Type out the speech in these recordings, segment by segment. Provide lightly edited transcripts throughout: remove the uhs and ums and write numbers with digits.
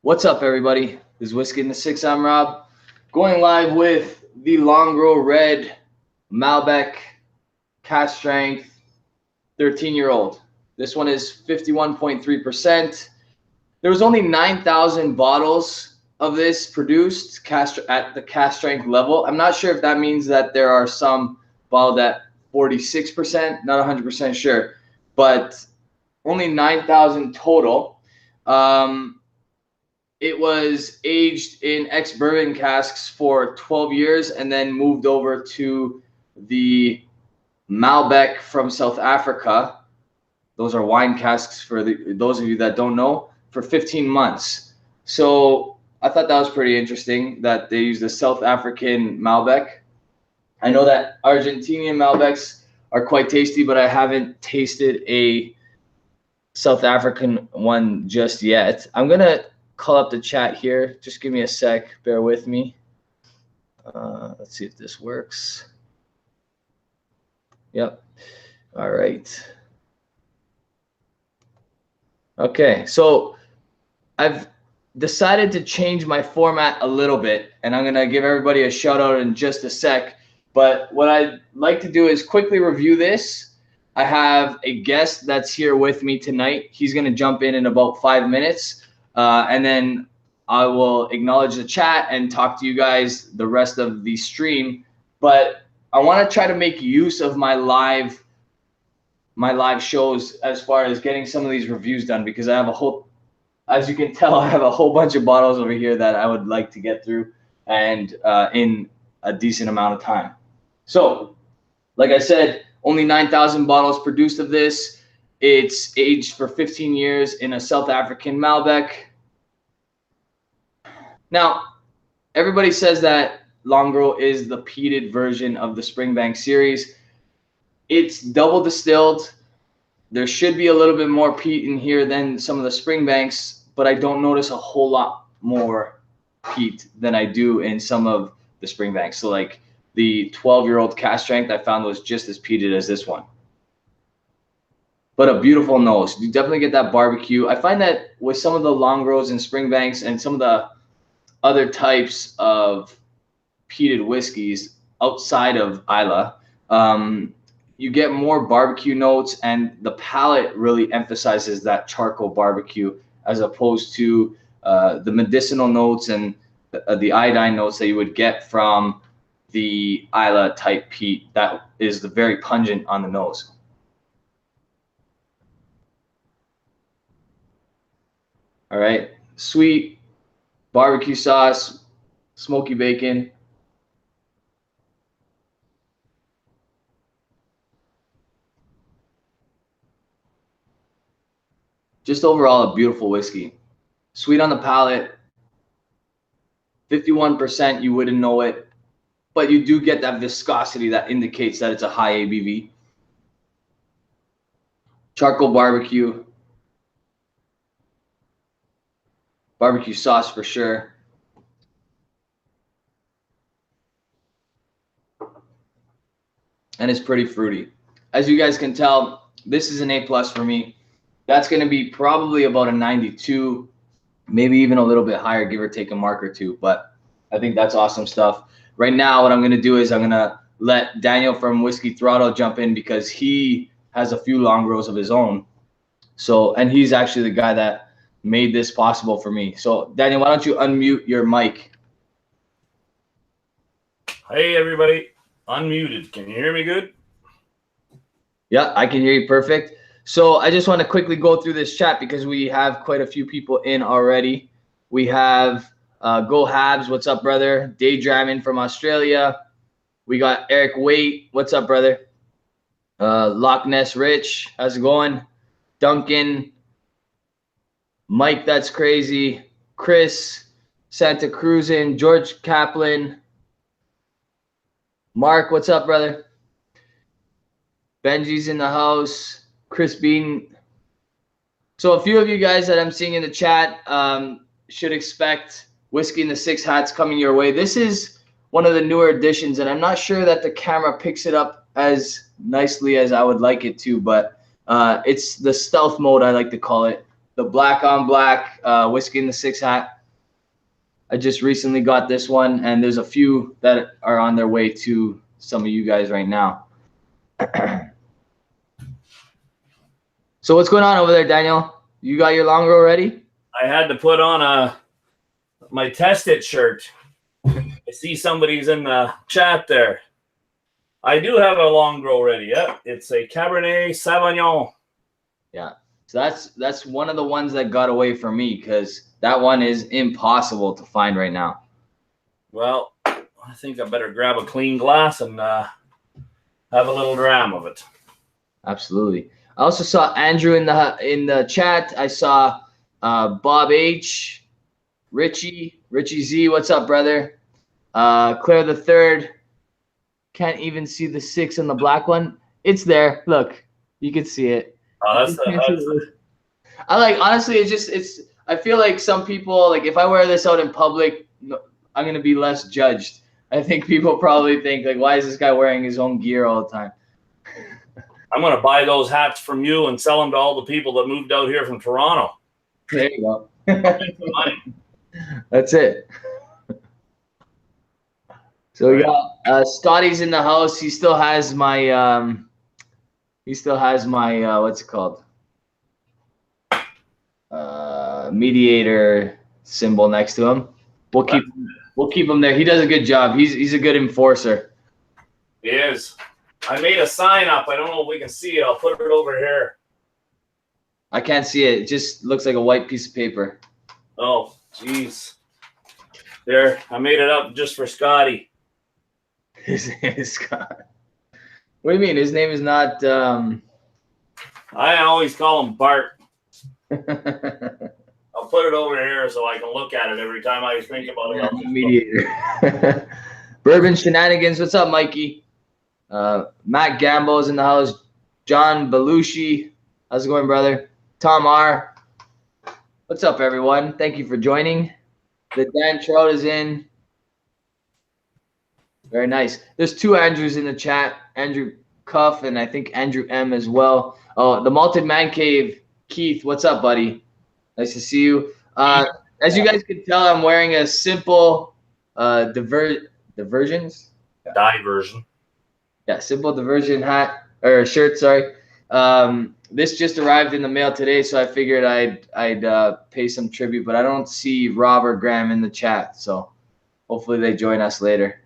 What's up, everybody? This is Whiskey in the Six. I'm Rob, going live with the Longrow Red Malbec cask strength 13-year-old. This one is 51.3%. There was only 9,000 bottles of this produced at the cask strength level. I'm not sure if that means that there are some bottled at 46%, not 100% sure, but only 9,000 total. It was aged in ex-bourbon casks for 12 years and then moved over to the Malbec from South Africa. Those are wine casks for those of you that don't know, for 15 months. So I thought that was pretty interesting that they used a South African Malbec. I know that Argentinian Malbecs are quite tasty, but I haven't tasted a South African one just yet. I'm going to call up the chat here. Just give me a sec. Bear with me. Let's see if this works. Yep. All right. Okay. So I've decided to change my format a little bit, and I'm going to give everybody a shout out in just a sec. But what I'd like to do is quickly review this. I have a guest that's here with me tonight. He's going to jump in about 5 minutes. And then I will acknowledge the chat and talk to you guys the rest of the stream. But I want to try to make use of my live shows as far as getting some of these reviews done, because I have a whole, as you can tell, I have a whole bunch of bottles over here that I would like to get through and in a decent amount of time. So, like I said, only 9,000 bottles produced of this. It's aged for 15 years in a South African Malbec. Now, everybody says that Longrow is the peated version of the Springbank series. It's double distilled. There should be a little bit more peat in here than some of the Springbanks, but I don't notice a whole lot more peat than I do in some of the Springbanks. So like the 12-year-old cask strength I found was just as peated as this one. But a beautiful nose. You definitely get that barbecue. I find that with some of the Longrows and Springbanks and some of the other types of peated whiskeys outside of Islay, you get more barbecue notes, and the palate really emphasizes that charcoal barbecue as opposed to the medicinal notes and the iodine notes that you would get from the Islay type peat that is very pungent on the nose. All right, sweet barbecue sauce, smoky bacon. Just overall a beautiful whiskey. Sweet on the palate. 51%, you wouldn't know it, but you do get that viscosity that indicates that it's a high ABV. Charcoal barbecue. Barbecue sauce for sure. And it's pretty fruity. As you guys can tell, this is an A+ for me. That's going to be probably about a 92, maybe even a little bit higher, give or take a mark or two. But I think that's awesome stuff. Right now, what I'm going to do is I'm going to let Daniel from WhiskyThrottle jump in, because he has a few Longrows of his own. So, and he's actually the guy that made this possible for me. So, Daniel, why don't you unmute your mic? Hey, everybody. Unmuted. Can you hear me good? Yeah, I can hear you perfect. So I just want to quickly go through this chat because we have quite a few people in already. We have Go Habs, what's up, brother? Daydreaming from Australia. We got Eric Waite, what's up, brother? Loch Ness Rich, how's it going? Duncan, Mike, that's crazy. Chris, Santa Cruzin, George Kaplan. Mark, what's up, brother? Benji's in the house. Chris Bean. So a few of you guys that I'm seeing in the chat should expect Whiskey in the Six hats coming your way. This is one of the newer additions, and I'm not sure that the camera picks it up as nicely as I would like it to, but it's the stealth mode, I like to call it. The black on black Whiskey in the Six hat. I just recently got this one, and there's a few that are on their way to some of you guys right now. So what's going on over there, Daniel? You got your Longrow ready? I had to put on my Test It shirt. I see somebody's in the chat there. I do have a Longrow ready. Yeah, it's a Cabernet Sauvignon. Yeah, so that's one of the ones that got away from me because that one is impossible to find right now. Well, I think I better grab a clean glass and have a little dram of it. Absolutely. I also saw Andrew in the chat. I saw Bob H, Richie Z. What's up, brother? Claire the Third. Can't even see the 6 on the black one. It's there. Look, you can see it. Oh, that's I like, honestly, it's. I feel like some people, like, if I wear this out in public, I'm gonna be less judged. I think people probably think, like, why is this guy wearing his own gear all the time? I'm going to buy those hats from you and sell them to all the people that moved out here from Toronto. There you go. That's it. So we got Scotty's in the house. He still has my what's it called? Mediator symbol next to him. We'll keep him there. He does a good job. He's a good enforcer. He is. I made a sign up. I don't know if we can see it. I'll put it over here. I can't see it. It just looks like a white piece of paper. Oh, jeez. There. I made it up just for Scotty. His name is Scott. What do you mean? His name is not... I always call him Bart. I'll put it over here so I can look at it every time I think about it. Mediator. Bourbon Shenanigans. What's up, Mikey? Matt Gambo's in the house. John Belushi. How's it going, brother? Tom R. What's up, everyone? Thank you for joining. The Dan Trout is in. Very nice. There's 2 Andrews in the chat. Andrew Cuff and I think Andrew M as well. Oh, the Malted Man Cave. Keith, what's up, buddy? Nice to see you. As you guys can tell, I'm wearing a simple diversions? Diversion. Yeah, simple diversion hat or shirt, sorry. This just arrived in the mail today, so I figured I'd pay some tribute, but I don't see Rob or Graham in the chat, so hopefully they join us later.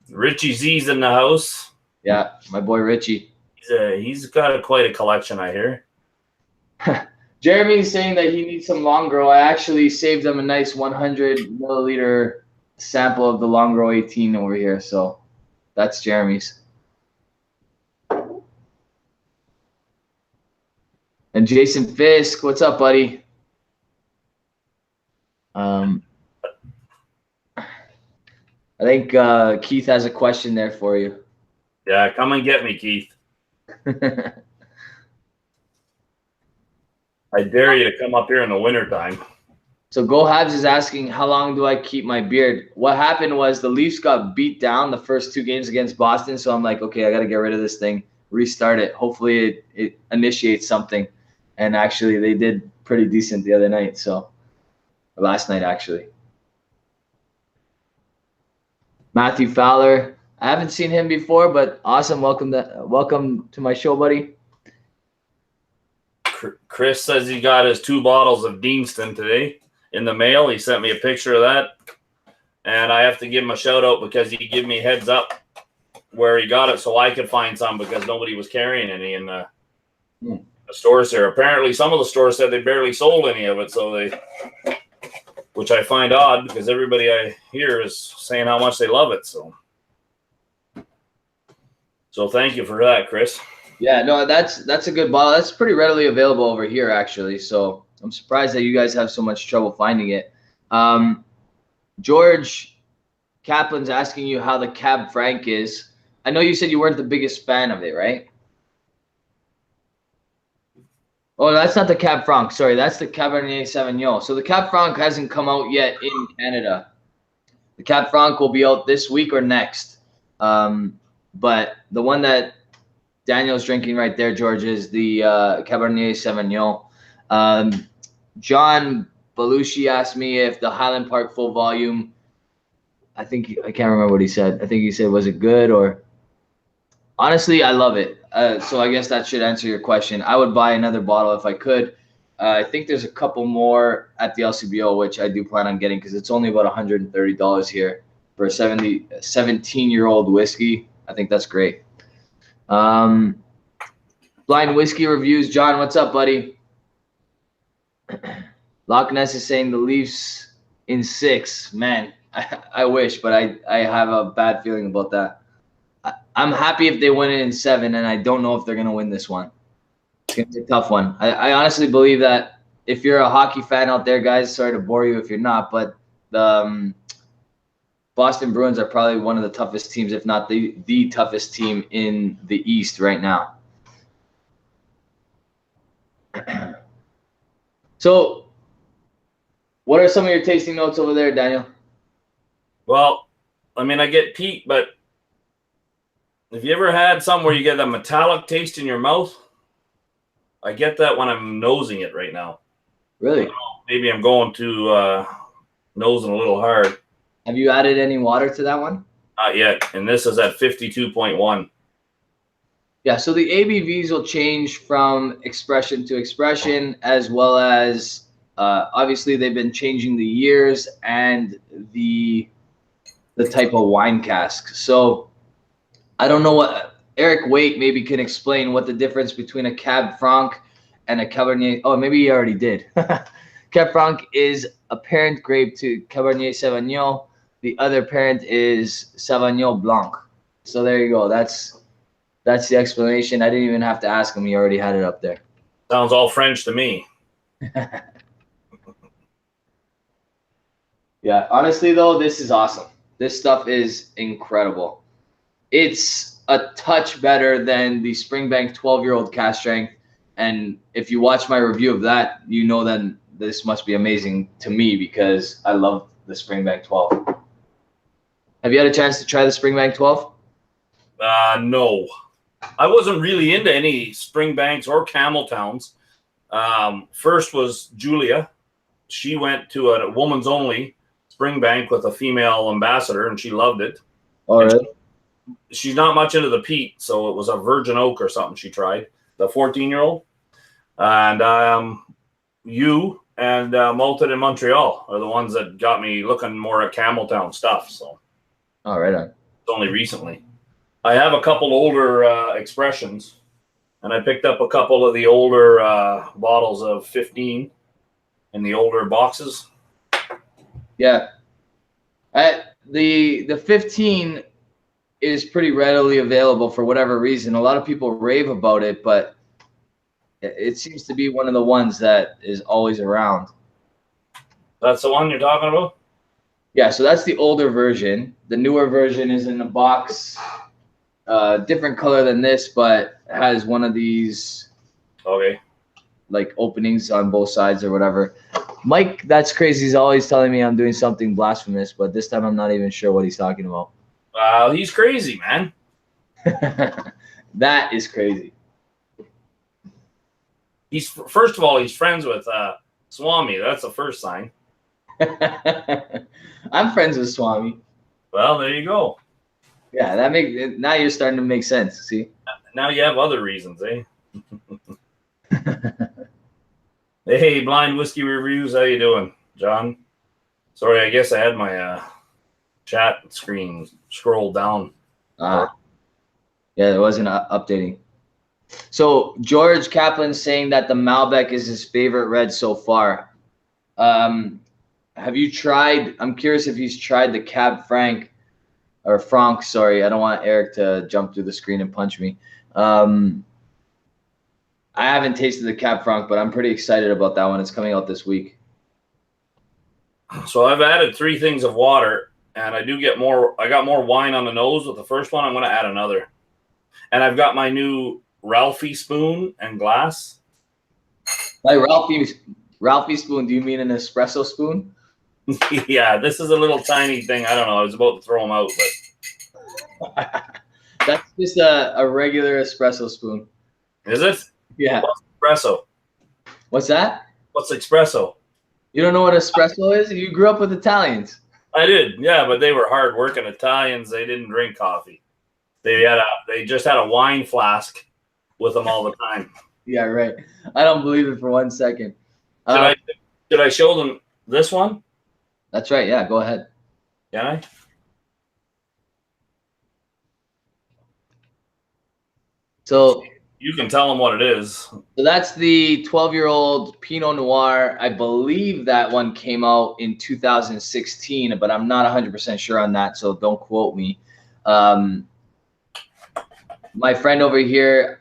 Richie Z's in the house. Yeah, my boy Richie. He's got quite a collection, I hear. Jeremy's saying that he needs some Longrow. I actually saved him a nice 100 milliliter sample of the Longrow 18 over here, so that's Jeremy's. And Jason Fisk, what's up, buddy? I think Keith has a question there for you. Yeah, come and get me, Keith. I dare you to come up here in the wintertime. So Go Habs is asking, how long do I keep my beard? What happened was the Leafs got beat down the first 2 games against Boston, so I'm like, okay, I got to get rid of this thing, restart it. Hopefully it initiates something. And actually, they did pretty decent the other night, so last night, actually. Matthew Fowler. I haven't seen him before, but awesome. Welcome to my show, buddy. Chris says he got his 2 bottles of Deanston today in the mail. He sent me a picture of that. And I have to give him a shout out because he gave me heads up where he got it so I could find some because nobody was carrying any in the stores there. Apparently some of the stores said they barely sold any of it, so which I find odd because everybody I hear is saying how much they love it. So thank you for that, Chris. Yeah, no, that's a good bottle. That's pretty readily available over here, actually. So I'm surprised that you guys have so much trouble finding it. George Kaplan's asking you how the Cab Franc is. I know you said you weren't the biggest fan of it, right? Oh, that's not the Cab Franc. Sorry, that's the Cabernet Sauvignon. So the Cab Franc hasn't come out yet in Canada. The Cab Franc will be out this week or next. But the one that Daniel's drinking right there, George, is the Cabernet Sauvignon. John Belushi asked me if the Highland Park full volume, I can't remember what he said. I think he said, was it good or? Honestly, I love it. So I guess that should answer your question. I would buy another bottle if I could. I think there's a couple more at the LCBO, which I do plan on getting because it's only about $130 here for a 17-year-old whiskey. I think that's great. Blind whiskey reviews. John, what's up, buddy? Loch Ness is saying the Leafs in 6. Man, I wish, but I have a bad feeling about that. I'm happy if they win it in 7, and I don't know if they're going to win this one. It's going to be a tough one. I honestly believe that if you're a hockey fan out there, guys, sorry to bore you if you're not, but the Boston Bruins are probably one of the toughest teams, if not the toughest team in the East right now. So, what are some of your tasting notes over there, Daniel? Well, I mean, I get peat, but have you ever had some where you get a metallic taste in your mouth? I get that when I'm nosing it right now. Really? Maybe I'm going to nosing a little hard. Have you added any water to that one? Not yet, and this is at 52.1. Yeah, so the ABVs will change from expression to expression, as well as obviously they've been changing the years and the type of wine cask. So I don't know what Eric Waite maybe can explain what the difference between a Cab Franc and a Cabernet. Oh, maybe he already did. Cab Franc is a parent grape to Cabernet Sauvignon. The other parent is Sauvignon Blanc. So there you go. That's the explanation. I didn't even have to ask him. He already had it up there. Sounds all French to me. Yeah, honestly, though, this is awesome. This stuff is incredible. It's a touch better than the Springbank 12-year-old cask strength. And if you watch my review of that, you know then this must be amazing to me because I love the Springbank 12. Have you had a chance to try the Springbank 12? No. I wasn't really into any Springbanks or Cameltowns. First was Julia. She went to a woman's only Springbank with a female ambassador, and she loved it. All right. She's not much into the peat, so it was a virgin oak or something she tried, the 14-year-old. And you and Malted in Montreal are the ones that got me looking more at Cameltown stuff. So, all right. It's only recently. I have a couple older expressions, and I picked up a couple of the older bottles of 15 in the older boxes. Yeah. The 15 is pretty readily available for whatever reason. A lot of people rave about it, but it seems to be one of the ones that is always around. That's the one you're talking about? Yeah, so that's the older version. The newer version is in a box, different color than this, but has one of these like openings on both sides or whatever. Mike, that's crazy. He's always telling me I'm doing something blasphemous, but this time I'm not even sure what he's talking about. He's crazy, man. That is crazy. First of all, he's friends with Swami. That's the first sign. I'm friends with Swami. Well, there you go. Yeah, now you're starting to make sense. See? Now you have other reasons, eh? Hey, Blind Whiskey Reviews, how you doing, John? Sorry, I guess I had my chat screen scrolled down. Yeah, it wasn't updating. So George Kaplan's saying that the Malbec is his favorite red so far. Have you tried? I'm curious if he's tried the Cab Franc or Franc. Sorry, I don't want Eric to jump through the screen and punch me. I haven't tasted the Cab Franc, but I'm pretty excited about that one. It's coming out this week. So I've added 3 things of water, and I do get more. I got more wine on the nose with the first one. I'm going to add another, and I've got my new Ralphie spoon and glass. By Ralphie spoon, do you mean an espresso spoon? Yeah, this is a little tiny thing. I don't know. I was about to throw them out, but that's just a regular espresso spoon. Is it? Yeah. What's espresso? What's that? What's espresso? You don't know what espresso is? You grew up with Italians. I did, yeah, but they were hard-working Italians. They didn't drink coffee. They just had a wine flask with them all the time. Yeah, right. I don't believe it for 1 second. Should I show them this one? That's right. Yeah, go ahead. Can I? So you can tell them what it is. So that's the 12-year-old Pinot Noir. I believe that one came out in 2016, but I'm not 100% sure on that, so don't quote me. My friend over here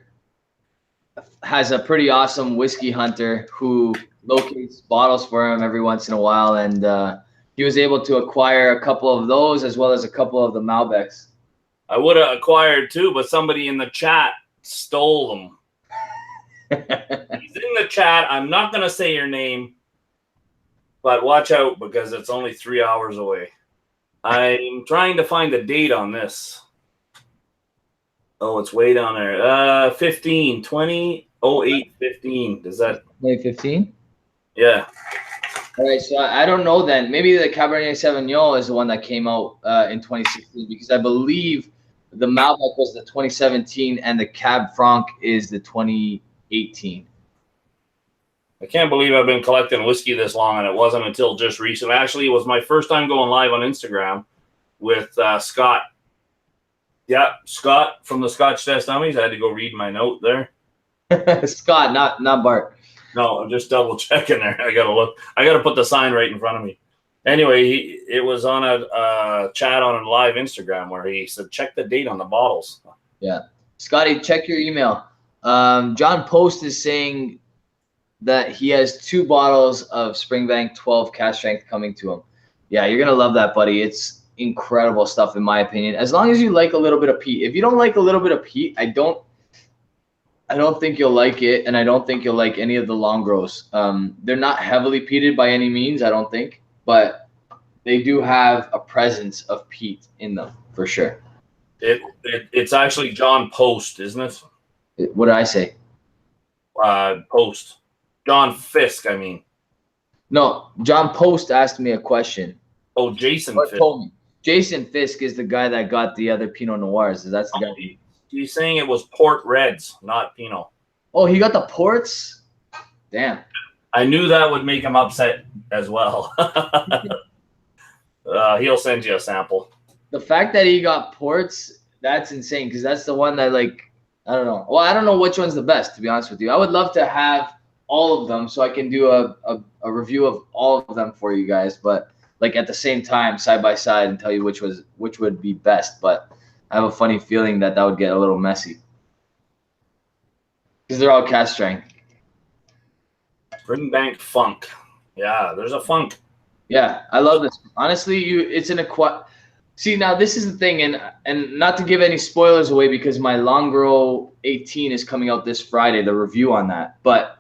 has a pretty awesome whiskey hunter who locates bottles for him every once in a while, and he was able to acquire a couple of those as well as a couple of the Malbecs. I would have acquired two, but somebody in the chat stole them. He's in the chat. I'm not going to say your name, but watch out because it's only 3 hours away. I'm trying to find the date on this. Oh, it's way down there. 15, 20, 08, 15. Does that? 2015? Yeah. All right, so I don't know then. Maybe the Cabernet Sauvignon is the one that came out in 2016 because I believe the Malbec was the 2017 and the Cab Franc is the 2018. I can't believe I've been collecting whiskey this long, and it wasn't until just recent. Actually, it was my first time going live on Instagram with Scott. Yeah, Scott from the Scotch Test Dummies. I had to go read my note there. Scott, not Bart. No, I'm just double checking there. I gotta look. I gotta put the sign right in front of me. Anyway, it was on a chat on a live Instagram where he said, check the date on the bottles. Yeah. Scotty, check your email. John Post is saying that he has 2 bottles of Springbank 12 cask strength coming to him. Yeah, you're going to love that, buddy. It's incredible stuff, in my opinion. As long as you like a little bit of peat. If you don't like a little bit of peat, I don't think you'll like it, and I don't think you'll like any of the Longrows. They're not heavily peated by any means, I don't think. But they do have a presence of peat in them, for sure. It's actually John Post, isn't it? What did I say? Post. John Fisk, I mean. No, John Post asked me a question. Oh, Jason Fisk. Told me. Jason Fisk is the guy that got the other Pinot Noirs. That's the guy. He's saying it was Port Reds, not Pinot. Oh, he got the ports? Damn. I knew that would make him upset as well. He'll send you a sample. The fact that he got ports, that's insane because that's the one that, like, I don't know. Well, I don't know which one's the best, to be honest with you. I would love to have all of them so I can do a review of all of them for you guys, but like at the same time, side by side, and tell you which would be best. But I have a funny feeling that would get a little messy because they're all cask strength. Springbank Funk. Yeah, there's a funk. Yeah, I love this. Honestly, it's an See, now this is the thing, and not to give any spoilers away because my Longrow 18 is coming out this Friday, the review on that. But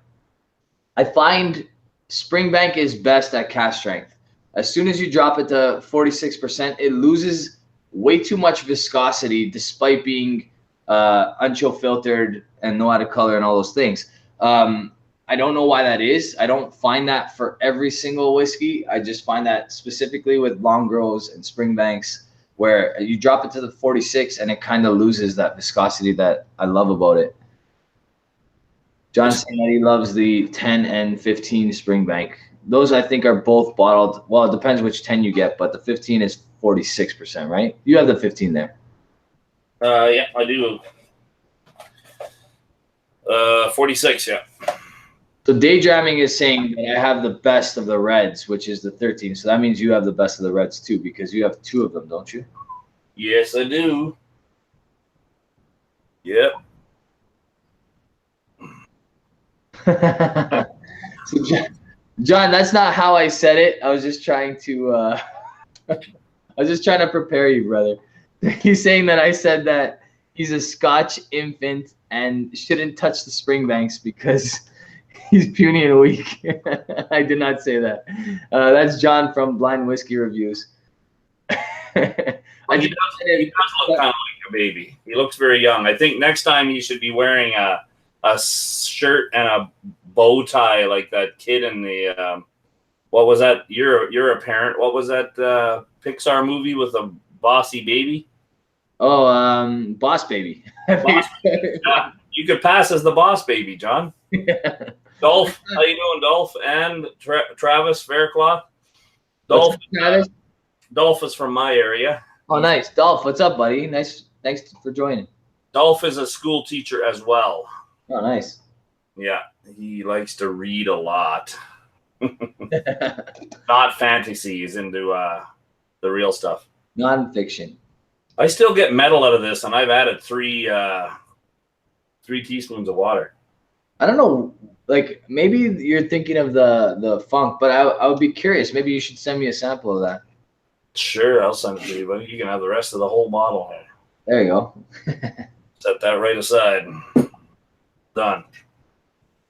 I find Springbank is best at cask strength. As soon as you drop it to 46%, it loses way too much viscosity despite being unchill filtered and no added color and all those things. I don't know why that is. I don't find that for every single whiskey. I just find that specifically with Longrows and Springbanks where you drop it to the 46 and it kind of loses that viscosity that I love about it. John saying that he loves the 10 and 15 Springbank. Those I think are both bottled. Well, it depends which 10 you get, but the 15 is 46%, right? You have the 15 there. Yeah, I do. 46, yeah. So Daydreaming is saying that I have the best of the reds, which is the 13. So that means you have the best of the reds too, because you have 2 of them, don't you? Yes, I do. Yep. So John, that's not how I said it. I was just trying to prepare you, brother. He's saying that I said that he's a Scotch infant and shouldn't touch the Springbanks because he's puny and weak. I did not say that. That's John from Blind Whiskey Reviews. He does look kind of like a baby. He looks very young. I think next time he should be wearing a shirt and a bow tie like that kid in the What was that? You're a parent. What was that Pixar movie with a bossy baby? Oh, Boss Baby. Boss Baby. Yeah, you could pass as the boss baby, John. Dolph, how you doing, Dolph? And Travis Faircloth. Dolph, Travis? Dolph is from my area. Oh, nice. Dolph, what's up, buddy? Nice. Thanks for joining. Dolph is a school teacher as well. Oh, nice. Yeah, he likes to read a lot. Not fantasy. He's into the real stuff. Non-fiction. I still get metal out of this, and I've added 3 teaspoons of water. I don't know. Like, maybe you're thinking of the funk, but I would be curious. Maybe you should send me a sample of that. Sure, I'll send it to you, but you can have the rest of the whole bottle. There you go. Set that right aside. Done.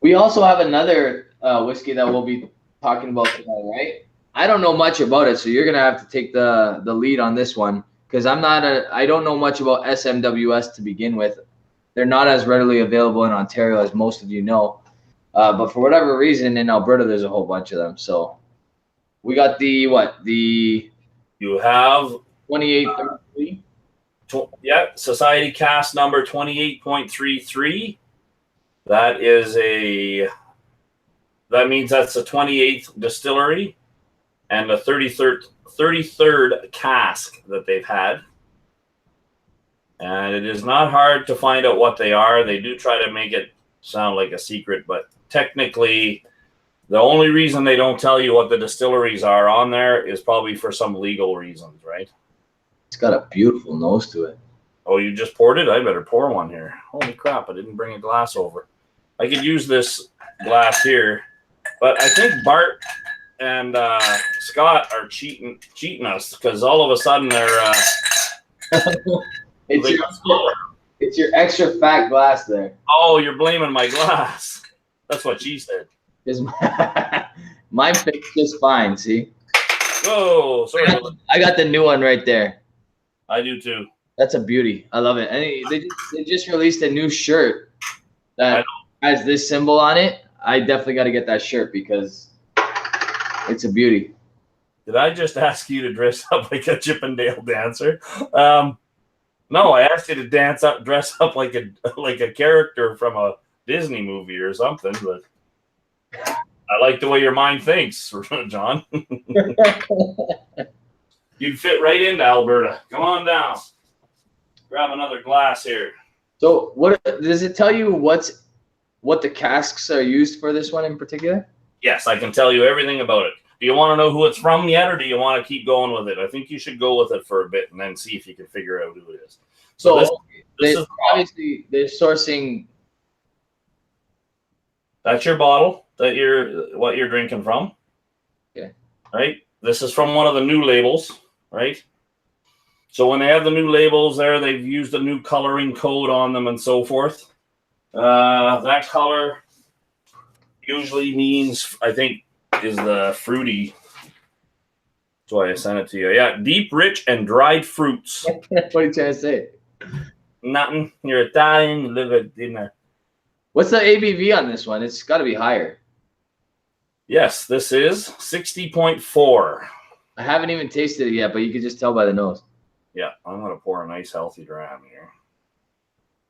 We also have another whiskey that we'll be talking about tonight, right? I don't know much about it, so you're gonna have to take the lead on this one because I don't know much about SMWS to begin with. They're not as readily available in Ontario as most of you know, but for whatever reason in Alberta there's a whole bunch of them. So we got the You have 2833. Yeah, Society Cast number 28.33. That means that's the 28th distillery and the 33rd cask that they've had. And it is not hard to find out what they are. They do try to make it sound like a secret, but technically the only reason they don't tell you what the distilleries are on there is probably for some legal reasons, right? It's got a beautiful nose to it. Oh, you just poured it? I better pour one here. Holy crap, I didn't bring a glass over. I could use this glass here, but I think Bart and Scott are cheating us because all of a sudden they're it's your extra fat glass there. Oh, you're blaming my glass. That's what she said. Mine fits just fine, see? Whoa, sorry. I got the new one right there. I do too. That's a beauty. I love it. And they just released a new shirt that has this symbol on it. I definitely got to get that shirt because it's a beauty. Did I just ask you to dress up like a Chippendale dancer? No, I asked you to dress up like a character from a Disney movie or something. But I like the way your mind thinks, John. You'd fit right into Alberta. Come on down. Grab another glass here. So, what does it tell you? What the casks are used for? This one in particular? Yes, I can tell you everything about it. Do you want to know who it's from yet, or do you want to keep going with it? I think you should go with it for a bit and then see if you can figure out who it is. So this is obviously they're sourcing. That's your bottle that what you're drinking from. Okay. Right. This is from one of the new labels. Right. So when they have the new labels there, they've used a new coloring code on them and so forth. That color usually means, I think, is the fruity. That's why I sent it to you. Yeah, deep, rich, and dried fruits. What are you trying to say? Nothing. You're Italian. You live at dinner. What's the ABV on this one? It's got to be higher. Yes, this is 60.4. I haven't even tasted it yet, but you can just tell by the nose. Yeah, I'm going to pour a nice healthy dram here.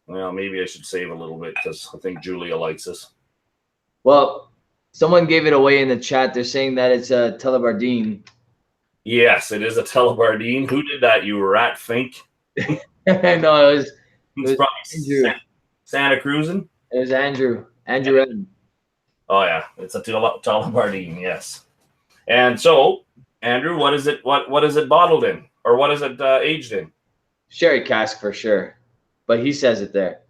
Well, maybe I should save a little bit because I think Julia likes this. Well, someone gave it away in the chat. They're saying that it's a Telebardine. Yes, it is a Telebardine. Who did that, you rat fink? No, it was probably Andrew. Santa Cruzin? It was Andrew. Andrew Ed. Oh, yeah. It's a Telebardine, yes. And so, Andrew, what is it? What is it bottled in? Or what is it aged in? Sherry cask for sure. But he says it there.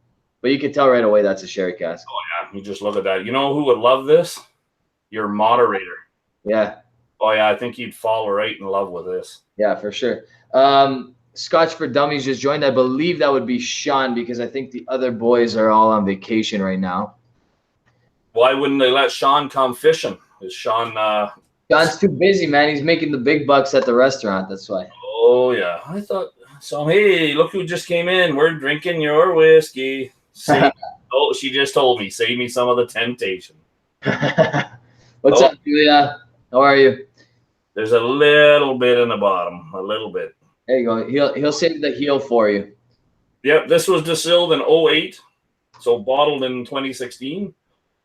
But you can tell right away that's a sherry cask. Oh, yeah. You just look at that. You know who would love this? Your moderator. Yeah. Oh, yeah. I think he'd fall right in love with this. Yeah, for sure. Scotch for Dummies just joined. I believe that would be Sean because I think the other boys are all on vacation right now. Why wouldn't they let Sean come fishing? Is Sean... John's too busy, man. He's making the big bucks at the restaurant. That's why. Oh, yeah. I thought... So, hey, look who just came in. We're drinking your whiskey. Oh, she just told me. Save me some of the temptation. What's up, Julia? How are you? There's a little bit in the bottom, a little bit. There you go. He'll save the heel for you. Yep, this was distilled in 08, so bottled in 2016.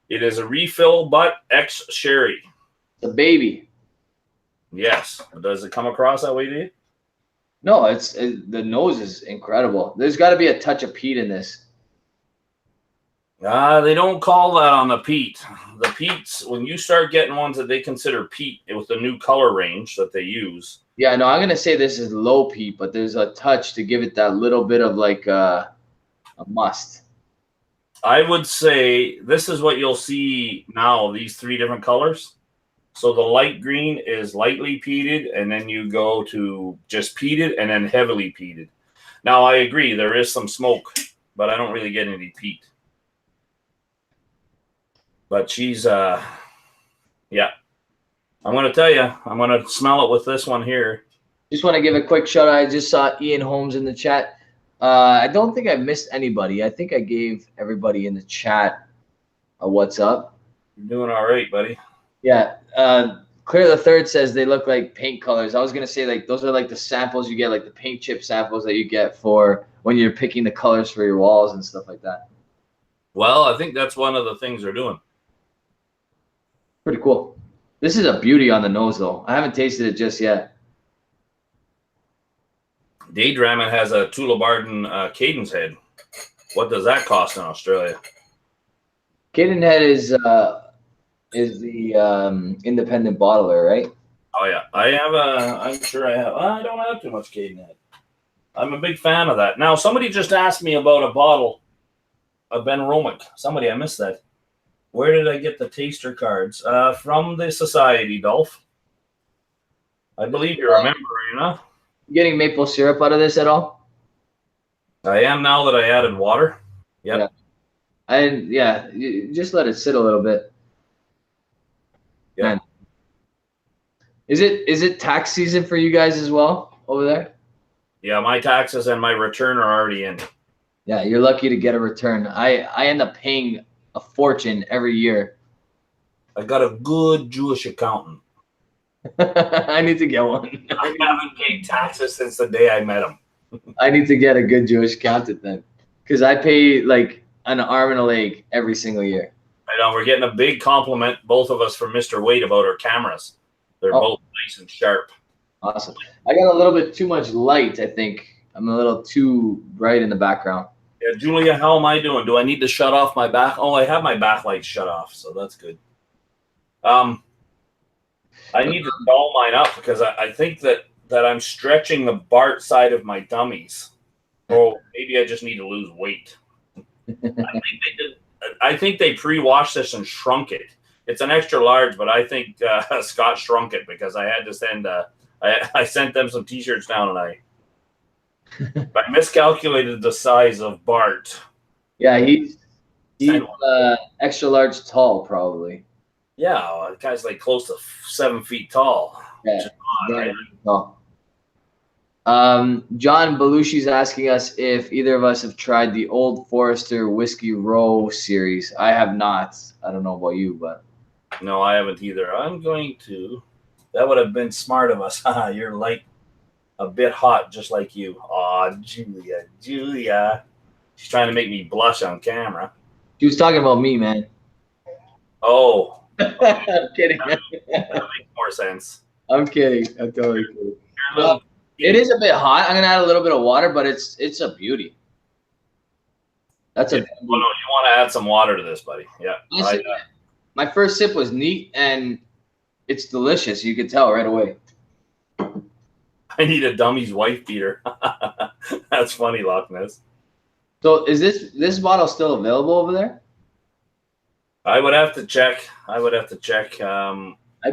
It is a refill, but ex-sherry. The baby. Yes. Does it come across that way to you? No, the nose is incredible. There's got to be a touch of peat in this. They don't call that on the peat. The peats, when you start getting ones that they consider peat with the new color range that they use. Yeah, no, I'm gonna say this is low peat, but there's a touch to give it that little bit of like a must. I would say this is what you'll see now, these three different colors. So the light green is lightly peated, and then you go to just peated and then heavily peated. Now, I agree, there is some smoke, but I don't really get any peat. But she's, yeah. I'm going to tell you, I'm going to smell it with this one here. Just want to give a quick shout out. I just saw Ian Holmes in the chat. I don't think I missed anybody. I think I gave everybody in the chat a what's up. You're doing all right, buddy. Yeah. Clear the Third says they look like paint colors. I was going to say, like, those are like the samples you get, like the paint chip samples that you get for when you're picking the colors for your walls and stuff like that. Well, I think that's one of the things they're doing. Pretty cool. This is a beauty on the nose, though. I haven't tasted it just yet. Daydream has a Tullabarton Cadence head. What does that cost in Australia? Cadence head is the independent bottler, right? Oh yeah, I'm sure I have. I don't have too much Cadence head. I'm a big fan of that. Now, somebody just asked me about a bottle of Ben Romick. I missed that. Where did I get the taster cards? From the Society, Dolph. I believe you remember, you know? Getting maple syrup out of this at all? I am now that I added water. Yep. Yeah. You just let it sit a little bit. Yeah. Man. Is it tax season for you guys as well over there? Yeah, my taxes and my return are already in. Yeah, you're lucky to get a return. I end up paying a fortune every year. I got a good Jewish accountant. I need to get one. I haven't paid taxes since the day I met him. I need to get a good Jewish accountant then, because I pay like an arm and a leg every single year. I know we're getting a big compliment, both of us, from Mr. Wade about our cameras. They're both nice and sharp. Awesome. I got a little bit too much light, I think. I'm a little too bright in the background. Yeah, Julia, how am I doing? Do I need to shut off my back? Oh, I have my backlight shut off, so that's good. I need to doll mine up because I think that I'm stretching the Bart side of my dummies. Or maybe I just need to lose weight. I think they pre-washed this and shrunk it. It's an extra large, but I think Scott shrunk it because I had to send I sent them some T-shirts down, and I miscalculated the size of Bart. Yeah, he's extra large tall, probably. Yeah, the guy's like close to 7 feet tall. Yeah. Right? John Belushi's asking us if either of us have tried the Old Forester Whiskey Row series. I have not. I don't know about you, but no, I haven't either. I'm going to. That would have been smart of us. You're like a bit hot, just like you. Aw, Julia. She's trying to make me blush on camera. She was talking about me, man. Oh. I'm kidding. That makes more sense. I'm kidding. I'm totally kidding. It is a bit hot. I'm gonna add a little bit of water, but it's a beauty. That's well, no, you want to add some water to this, buddy. Yeah. My first sip was neat, and it's delicious. You could tell right away. I need a dummy's wife beater. That's funny, Loch Ness. So is this bottle still available over there? I would have to check. I'd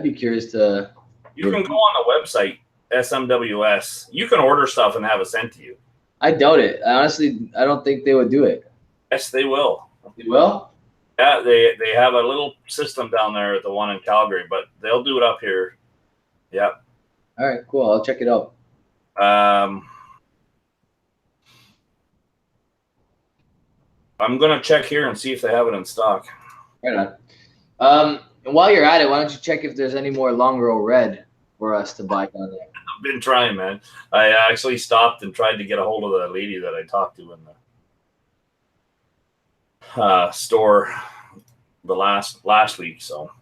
be curious to. You can go on the website, SMWS. You can order stuff and have it sent to you. I doubt it. Honestly, I don't think they would do it. Yes, they will. They will? Yeah, they have a little system down there at the one in Calgary, but they'll do it up here. Yep. All right, cool. I'll check it out. I'm going to check here and see if they have it in stock. Right on. And while you're at it, why don't you check if there's any more Longrow Red for us to buy down there? I've been trying, man. I actually stopped and tried to get a hold of the lady that I talked to in the store the last week. So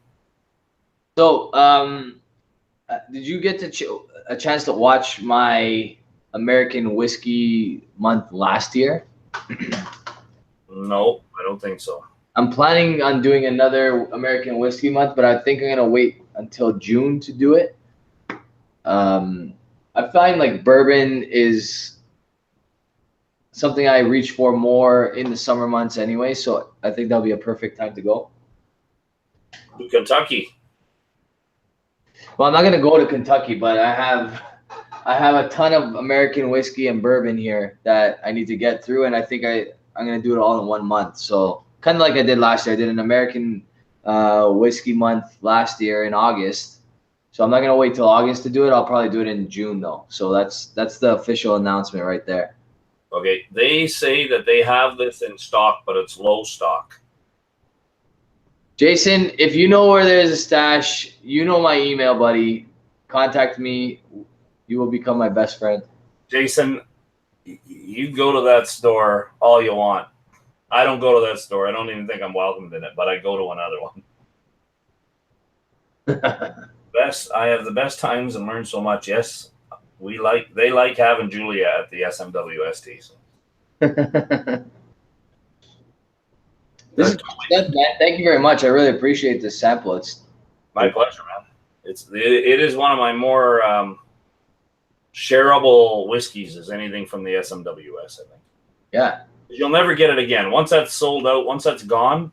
did you get a chance to watch my American Whiskey Month last year? No, I don't think so. I'm planning on doing another American Whiskey Month, but I think I'm gonna wait until June to do it. I find like bourbon is something I reach for more in the summer months anyway, so I think that'll be a perfect time to go. To Kentucky. Well, I'm not gonna go to Kentucky, but I have a ton of American whiskey and bourbon here that I need to get through, and I think I'm gonna do it all in 1 month. So kind of like I did last year. I did an American whiskey month last year in August. So I'm not gonna wait till August to do it. I'll probably do it in June though. So that's the official announcement right there. Okay, they say that they have this in stock, but it's low stock. Jason, if you know where there's a stash, you know my email, buddy. Contact me. You will become my best friend. Jason, you go to that store all you want. I don't go to that store. I don't even think I'm welcomed in it, but I go to another one. I have the best times and learn so much. Yes, they like having Julia at the SMWS team. Thank you very much. I really appreciate this sample. It's my pleasure, man. It is one of my more shareable whiskeys as anything from the SMWS, I think. Yeah. You'll never get it again. Once that's sold out, once that's gone,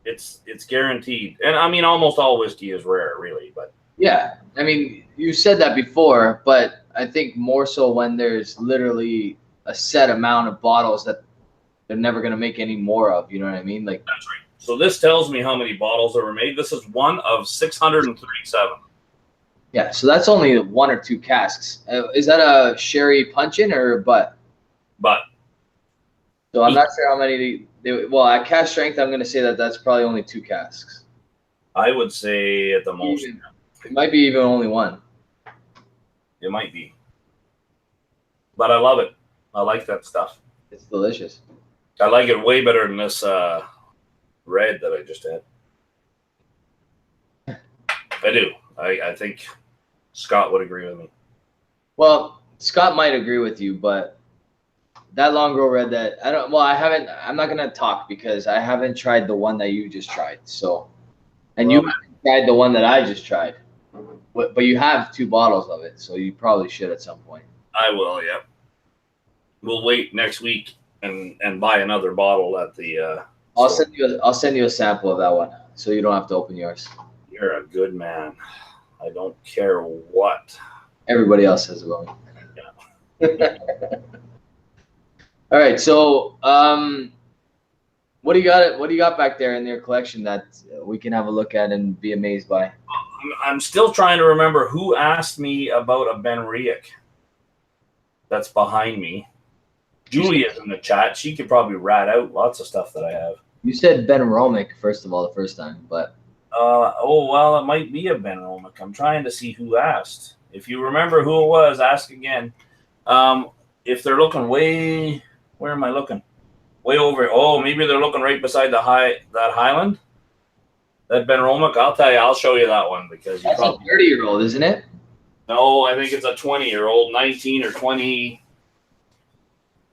it's guaranteed. And I mean, almost all whiskey is rare, really. But yeah, I mean, you said that before, but I think more so when there's literally a set amount of bottles that they're never going to make any more of. You know what I mean? Like that's right. So this tells me how many bottles that were made. This is one of 637. Yeah, so that's only 1 or 2 casks. Is that a sherry punch-in or a butt? Butt. So I'm not sure how many well, at cask strength, I'm going to say that that's probably only 2 casks. I would say at the most. It might be even only 1. It might be. But I love it. I like that stuff. It's delicious. I like it way better than this red that I just had. I do. I think Scott would agree with me. Well, Scott might agree with you, but that Longrow Red I'm not going to talk because I haven't tried the one that you just tried. So, and you haven't tried the one that I just tried. But you have 2 bottles of it, so you probably should at some point. I will, yeah. We'll wait next week and buy another bottle at the I'll send you a sample of that one so you don't have to open yours. You're a good man. I don't care what everybody else says about me. Yeah. All right, so what do you got back there in your collection that we can have a look at and be amazed by? I'm still trying to remember who asked me about a Ben Riach that's behind me. Julia's in the chat. She could probably rat out lots of stuff that I have. You said Ben Romick, first of all, the first time, but well, it might be a Ben Romick. I'm trying to see who asked. If you remember who it was, ask again. If they're looking where am I looking? Way over. Oh, maybe they're looking right beside that Highland. That Ben Romick. I'll tell you. I'll show you that one because that's a 30-year-old, isn't it? No, I think it's a 20-year-old, 19 or 20.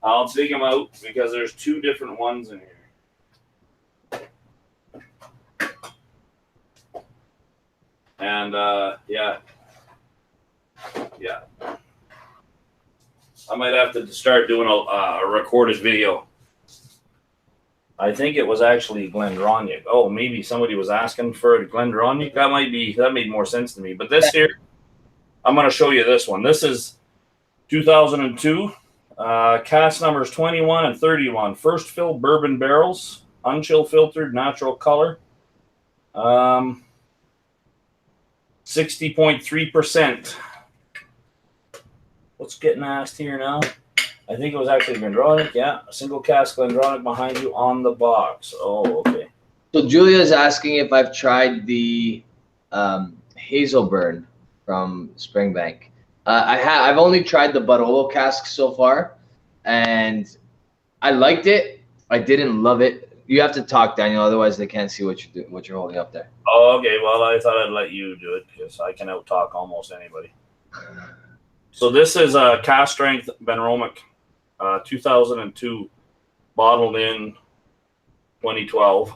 I'll take them out because there's 2 different ones in here. And yeah. I might have to start doing a recorded video. I think it was actually Glendronach. Oh, maybe somebody was asking for a Glendronach. That made more sense to me. But this here, I'm going to show you this one. This is 2002. Cask numbers 21 and 31. First fill bourbon barrels, unchill filtered, natural color. 60.3%. What's getting asked here now? I think it was actually Glendronach. Yeah, a single cask Glendronach behind you on the box. Oh, okay. So Julia's asking if I've tried the Hazelburn from Springbank. I've only tried the Barolo cask so far, and I liked it. I didn't love it. You have to talk, Daniel, otherwise they can't see what you're holding up there. Oh, okay. Well, I thought I'd let you do it because I can out-talk almost anybody. So this is a cask strength Benromic, 2002, bottled in 2012.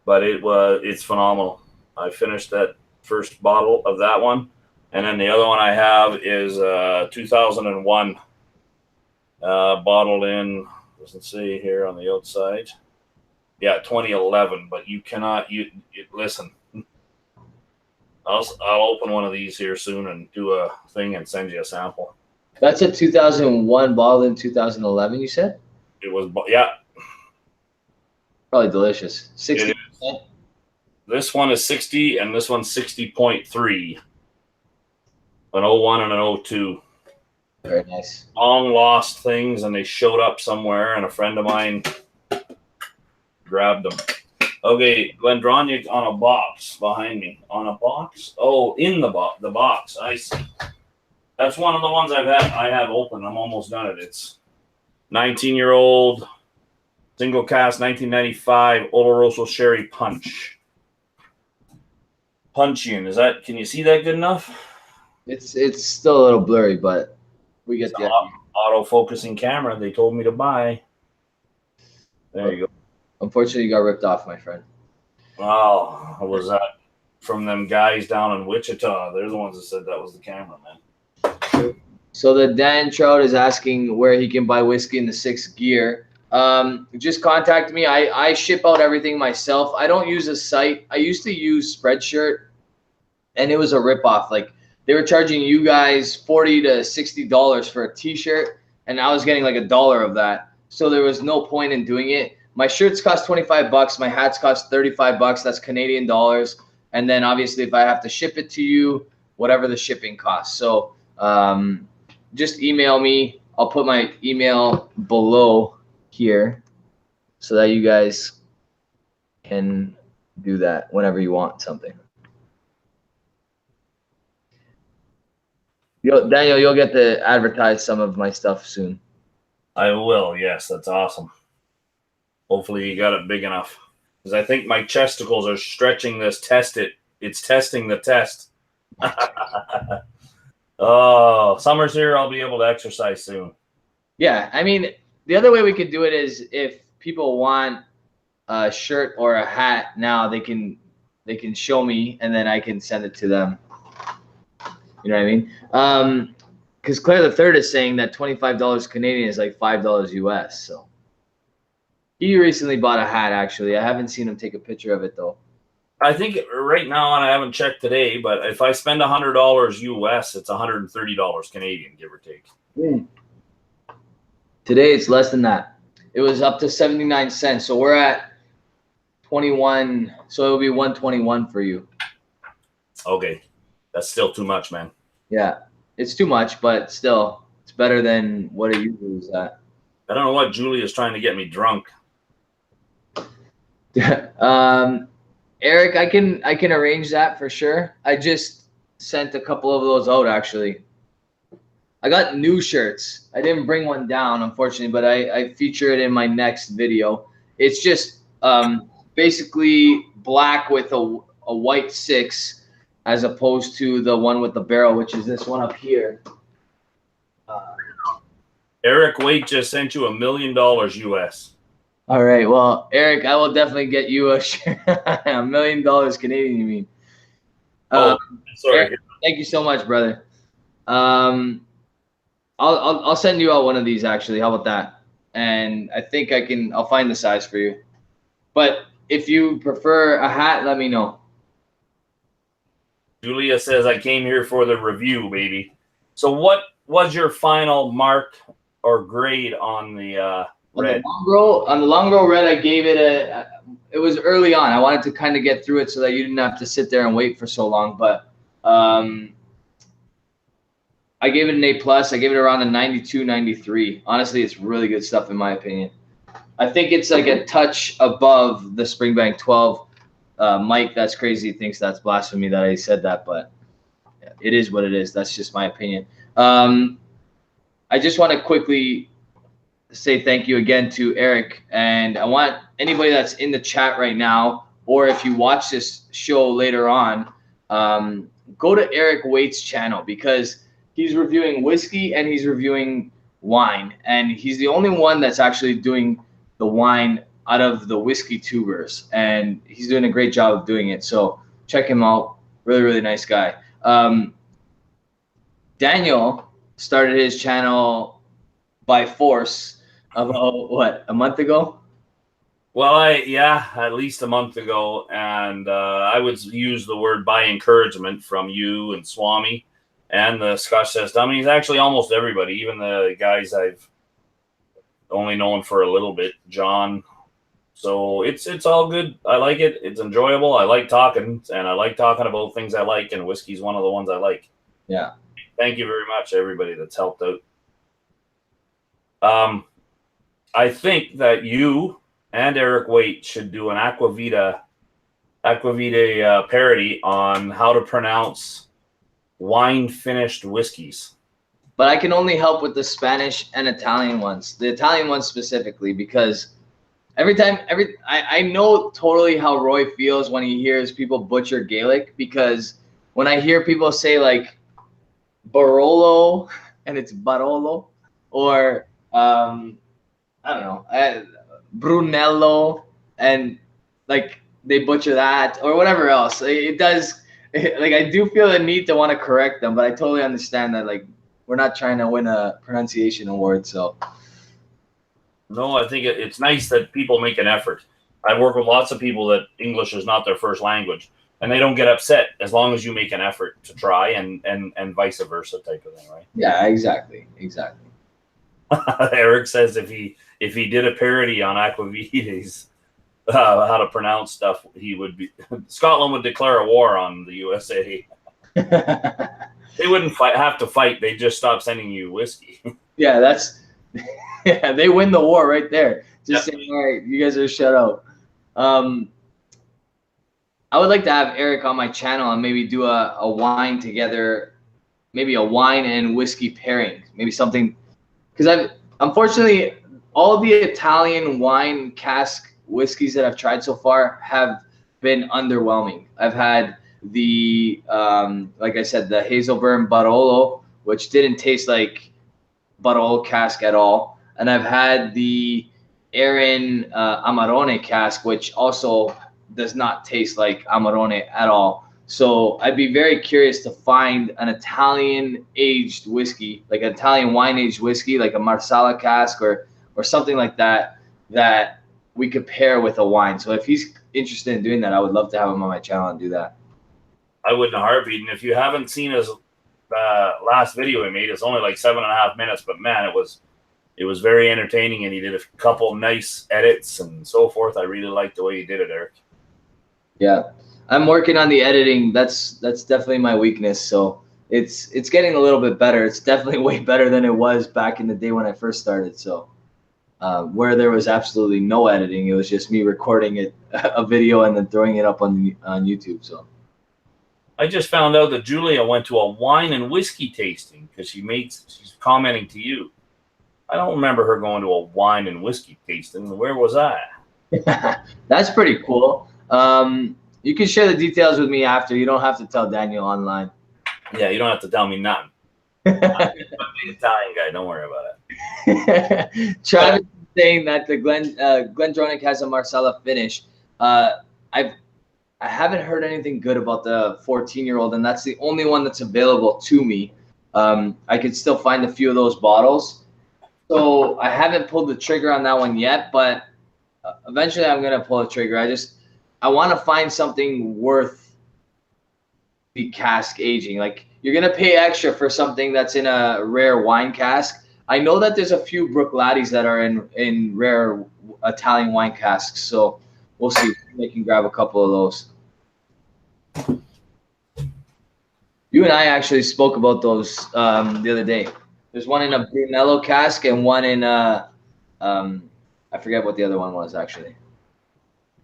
But it's phenomenal. I finished that first bottle of that one, and then the other one I have is 2001, bottled in. Doesn't say here on the outside. Yeah, 2011. But you cannot. You listen. I'll open one of these here soon and do a thing and send you a sample. That's a 2001 bottled in 2011. You said it was, yeah. Probably delicious. 60%. This one is 60, and this one's 60.3. An 01 and an 02. Very nice. Long lost things, and they showed up somewhere, and a friend of mine grabbed them. Okay, Glendronach on a box behind me. On a box? Oh, in the box. The box. I see. That's one of the ones I have open. I'm almost done it. It's 19-year-old single cask 1995 Oloroso Sherry Punch. Punchian. Can you see that good enough? It's still a little blurry, but we get the auto-focusing camera they told me to buy. There you go. Unfortunately, you got ripped off, my friend. Oh, was that from them guys down in Wichita? They're the ones that said that was the camera, man. So the Dan Trout is asking where he can buy whiskey in the 6th gear. Just contact me. I ship out everything myself. I don't use a site. I used to use Spreadshirt, and it was a ripoff. Like, they were charging you guys $40 to $60 for a t-shirt, and I was getting like $1 of that. So there was no point in doing it. My shirts cost 25 bucks. My hats cost 35 bucks. That's Canadian dollars. And then obviously if I have to ship it to you, whatever the shipping costs. So just email me. I'll put my email below here so that you guys can do that whenever you want something. Daniel, you'll get to advertise some of my stuff soon. I will. Yes, that's awesome. Hopefully you got it big enough, because I think my chesticles are stretching this. It's testing the test. Oh, summer's here. I'll be able to exercise soon. Yeah, I mean, the other way we could do it is if people want a shirt or a hat now, they can show me, and then I can send it to them. You know what I mean? Because Claire the Third is saying that $25 Canadian is like $5 US. So he recently bought a hat. Actually, I haven't seen him take a picture of it though. I think right now, and I haven't checked today, but if I spend $100 US, it's $130 Canadian, give or take. Today it's less than that. It was up to 79 cents. So we're at 21. So it'll be 121 for you. Okay. That's still too much, man. Yeah, it's too much, but still, it's better than what it usually is at. I don't know what Julie is trying to get me drunk. Eric, I can arrange that for sure. I just sent a couple of those out actually. I got new shirts. I didn't bring one down, unfortunately, but I feature it in my next video. It's just basically black with a white 6. As opposed to the one with the barrel, which is this one up here. Eric Waite just sent you $1 million US. All right. Well, Eric, I will definitely get you a $1 million Canadian, you mean. Sorry. Eric, thank you so much, brother. I'll send you out one of these, actually. How about that? And I think I'll find the size for you. But if you prefer a hat, let me know. Julia says, I came here for the review, baby. So what was your final mark or grade on the red? On the Longrow Red, I gave it it was early on. I wanted to kind of get through it so that you didn't have to sit there and wait for so long. But I gave it an A+. I gave it around a 92, 93. Honestly, it's really good stuff in my opinion. I think it's like a touch above the Springbank 12. Mike, that's crazy. Thinks that's blasphemy that I said that, but it is what it is. That's just my opinion. I just want to quickly say thank you again to Eric, and I want anybody that's in the chat right now, or if you watch this show later on, go to Eric Waite's channel because he's reviewing whiskey and he's reviewing wine, and he's the only one that's actually doing the wine out of the whiskey tubers, and he's doing a great job of doing it. So check him out. Really, really nice guy. Daniel started his channel by force about what, a month ago? Well, at least a month ago, and I would use the word by encouragement from you and Swami and the Scotch system. I mean, he's actually almost everybody, even the guys I've only known for a little bit, John. So it's all good. I like it. It's enjoyable. I like talking, and I like talking about things I like, and whiskey's one of the ones I like. Yeah. Thank you very much, everybody that's helped out. I think that you and Eric Waite should do an Aquavita parody on how to pronounce wine-finished whiskeys. But I can only help with the Spanish and Italian ones. The Italian ones specifically, because I know totally how Roy feels when he hears people butcher Gaelic, because when I hear people say like Barolo and it's Barolo, or I don't know, Brunello, and like they butcher that or whatever else. It does, like, I do feel the need to want to correct them, but I totally understand that, like, we're not trying to win a pronunciation award. So no, I think it's nice that people make an effort. I work with lots of people that English is not their first language, and they don't get upset as long as you make an effort to try, and vice versa type of thing, right? Yeah, exactly. Eric says if he did a parody on Aquavitas, how to pronounce stuff, Scotland would declare a war on the USA. They wouldn't have to fight. They'd just stop sending you whiskey. Yeah, yeah, they win the war right there. Just saying, all right, you guys are shut out. I would like to have Eric on my channel and maybe do a wine together, maybe a wine and whiskey pairing, maybe something, because unfortunately, all the Italian wine cask whiskeys that I've tried so far have been underwhelming. I've had the, like I said, the Hazelburn Barolo, which didn't taste like Barolo cask at all. And I've had the Erin Amarone cask, which also does not taste like Amarone at all. So I'd be very curious to find an Italian aged whiskey, like an Italian wine aged whiskey, like a Marsala cask or something like that, that we could pair with a wine. So if he's interested in doing that, I would love to have him on my channel and do that. I would in a heartbeat. And if you haven't seen his last video he made, it's only like 7.5 minutes, but man, it was very entertaining, and he did a couple nice edits and so forth. I really liked the way he did it, Eric. Yeah, I'm working on the editing. That's definitely my weakness. So it's getting a little bit better. It's definitely way better than it was back in the day when I first started. So where there was absolutely no editing, it was just me recording a video and then throwing it up on YouTube. So I just found out that Julia went to a wine and whiskey tasting because she's commenting to you. I don't remember her going to a wine and whiskey tasting. Where was I? That's pretty cool. You can share the details with me after. You don't have to tell Daniel online. Yeah, you don't have to tell me nothing. I'm the Italian guy. Don't worry about it. Travis is saying that the Glendronach has a Marsala finish. I haven't heard anything good about the 14-year-old, and that's the only one that's available to me. I could still find a few of those bottles. So I haven't pulled the trigger on that one yet, but eventually I'm going to pull the trigger. I want to find something worth the cask aging. Like, you're going to pay extra for something that's in a rare wine cask. I know that there's a few Bruichladdich that are in rare Italian wine casks, so we'll see if we can grab a couple of those. You and I actually spoke about those the other day. There's one in a Brunello cask and one in a I forget what the other one was actually.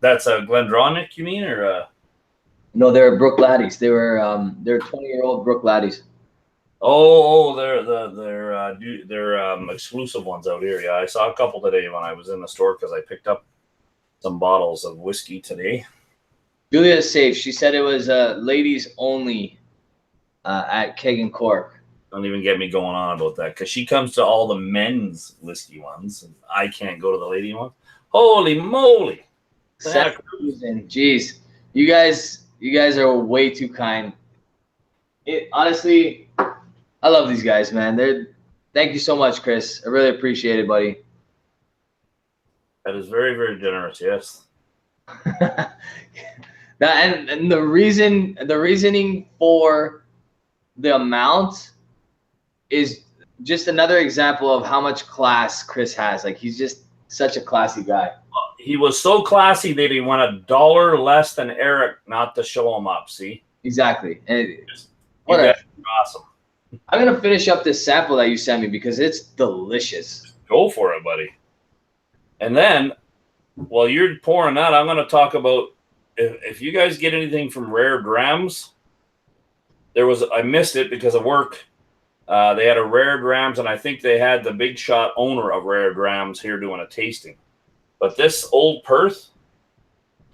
That's a Glendronach, you mean, or No, they're Brook Laddies. They're 20-year-old Brook Laddies. Oh, they're exclusive ones out here. Yeah, I saw a couple today when I was in the store because I picked up some bottles of whiskey today. Julia is safe. She said it was ladies only at Keg and Cork. Don't even get me going on about that because she comes to all the men's whiskey ones, and I can't go to the lady ones. Holy moly! Jeez, you guys are way too kind. Honestly, I love these guys, man. Thank you so much, Chris. I really appreciate it, buddy. That is very, very generous. Yes. and the reasoning for the amount is just another example of how much class Chris has. Like, he's just such a classy guy. He was so classy that he went $1 less than Eric not to show him up. See? Exactly. And awesome. I'm gonna finish up this sample that you sent me because it's delicious. Go for it, buddy. And then, while you're pouring that, I'm gonna talk about if you guys get anything from Rare Drams. I missed it because of work. They had a Rare Drams, and I think they had the big shot owner of Rare Drams here doing a tasting. But this Old Perth,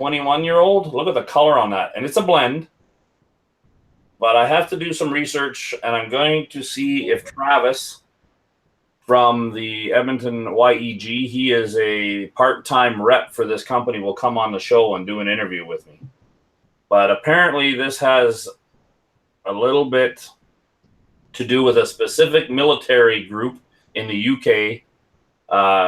21-year-old, look at the color on that. And it's a blend. But I have to do some research, and I'm going to see if Travis from the Edmonton YEG, he is a part-time rep for this company, will come on the show and do an interview with me. But apparently this has a little bit to do with a specific military group in the UK.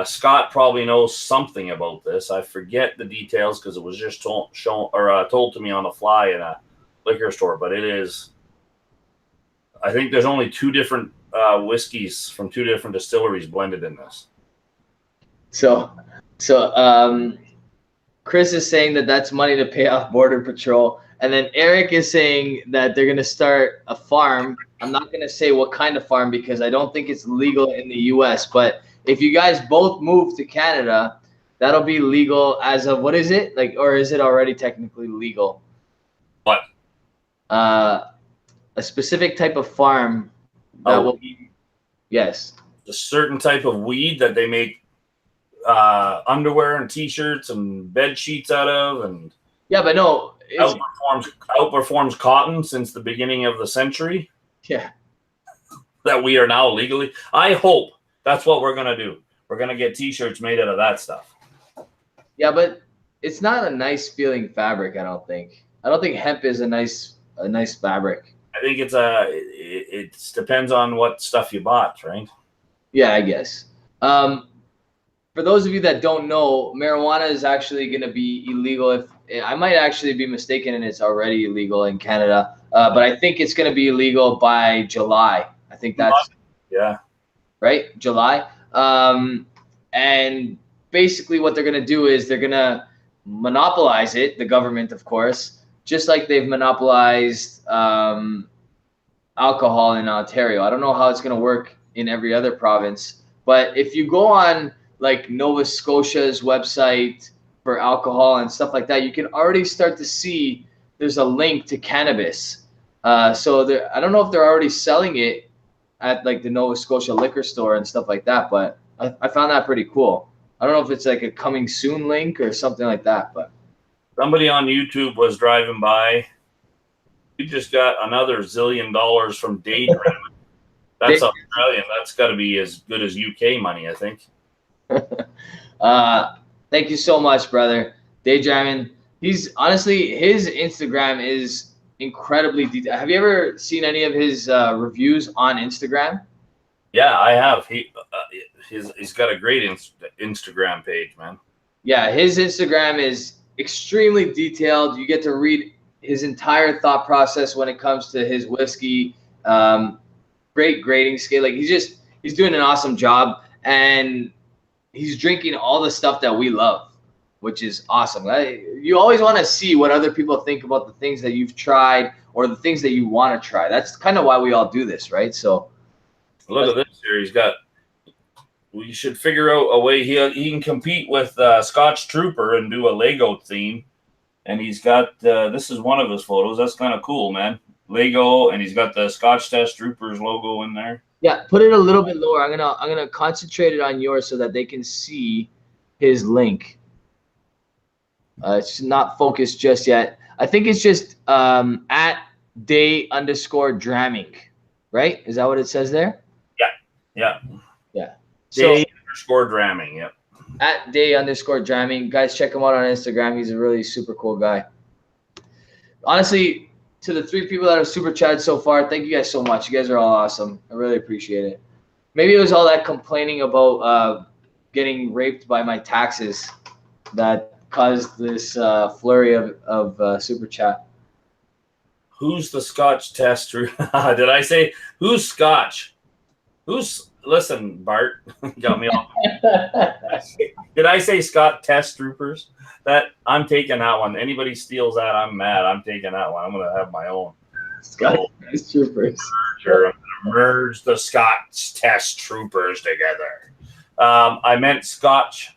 Scott probably knows something about this. I forget the details because it was just told to me on the fly in a liquor store. But it is, I think there's only 2 different whiskeys from 2 different distilleries blended in this. So Chris is saying that that's money to pay off Border Patrol. And then Eric is saying that they're going to start a farm. I'm not going to say what kind of farm because I don't think it's legal in the U.S., but if you guys both move to Canada, that'll be legal as of, what is it? Like, or is it already technically legal? What? A specific type of farm that will be, yes. A certain type of weed that they make underwear and T-shirts and bed sheets out of, and yeah, but no, outperforms cotton since the beginning of the century. Yeah, that we are now legally. I hope that's what we're gonna do. We're gonna get T-shirts made out of that stuff. Yeah, but it's not a nice feeling fabric. I don't think hemp is a nice fabric. I think it depends on what stuff you bought, right? Yeah, I guess. For those of you that don't know, marijuana is actually going to be illegal. If I might actually be mistaken, and it's already illegal in Canada, but I think it's going to be illegal by July. I think that's right, July. And basically, what they're going to do is they're going to monopolize it. The government, of course, just like they've monopolized alcohol in Ontario. I don't know how it's going to work in every other province, but if you go on like Nova Scotia's website for alcohol and stuff like that, you can already start to see there's a link to cannabis. So I don't know if they're already selling it at like the Nova Scotia liquor store and stuff like that, but I found that pretty cool. I don't know if it's like a coming soon link or something like that, but somebody on YouTube was driving by. You just got another $1 zillion from Daydream. That's Australian. That's got to be as good as UK money, I think. Thank you so much, brother. Daydreaming. He's honestly, his Instagram is incredibly detailed. Have you ever seen any of his reviews on Instagram? Yeah, I have. He's got a great Instagram page, man. Yeah, his Instagram is extremely detailed. You get to read his entire thought process when it comes to his whiskey. Great grading scale. Like he's doing an awesome job, and he's drinking all the stuff that we love, which is awesome. You always want to see what other people think about the things that you've tried or the things that you want to try. That's kind of why we all do this, right? So look at this here. He's got we should figure out a way he can compete with Scotch Trooper and do a Lego theme. And he's got this is one of his photos. That's kind of cool, man. Lego, and he's got the Scotch Test Troopers logo in there. Yeah, put it a little bit lower. I'm gonna concentrate it on yours so that they can see his link. It's not focused just yet. I think it's just at day_dramming, right? Is that what it says there? Yeah. Day_dramming. Yep. At day_dramming. Guys, check him out on Instagram. He's a really super cool guy. Honestly, to the 3 people that have super chatted so far, thank you guys so much. You guys are all awesome. I really appreciate it. Maybe it was all that complaining about getting raped by my taxes that caused this flurry of super chat. Who's the Scotch tester? Did I say who's Scotch? Listen, Bart, got me off. Did I say Scott Test Troopers? That I'm taking that one. Anybody steals that, I'm mad. I'm taking that one. I'm gonna have my own. Scott Test Troopers. I'm gonna merge the Scotch Test Troopers together. I meant Scotch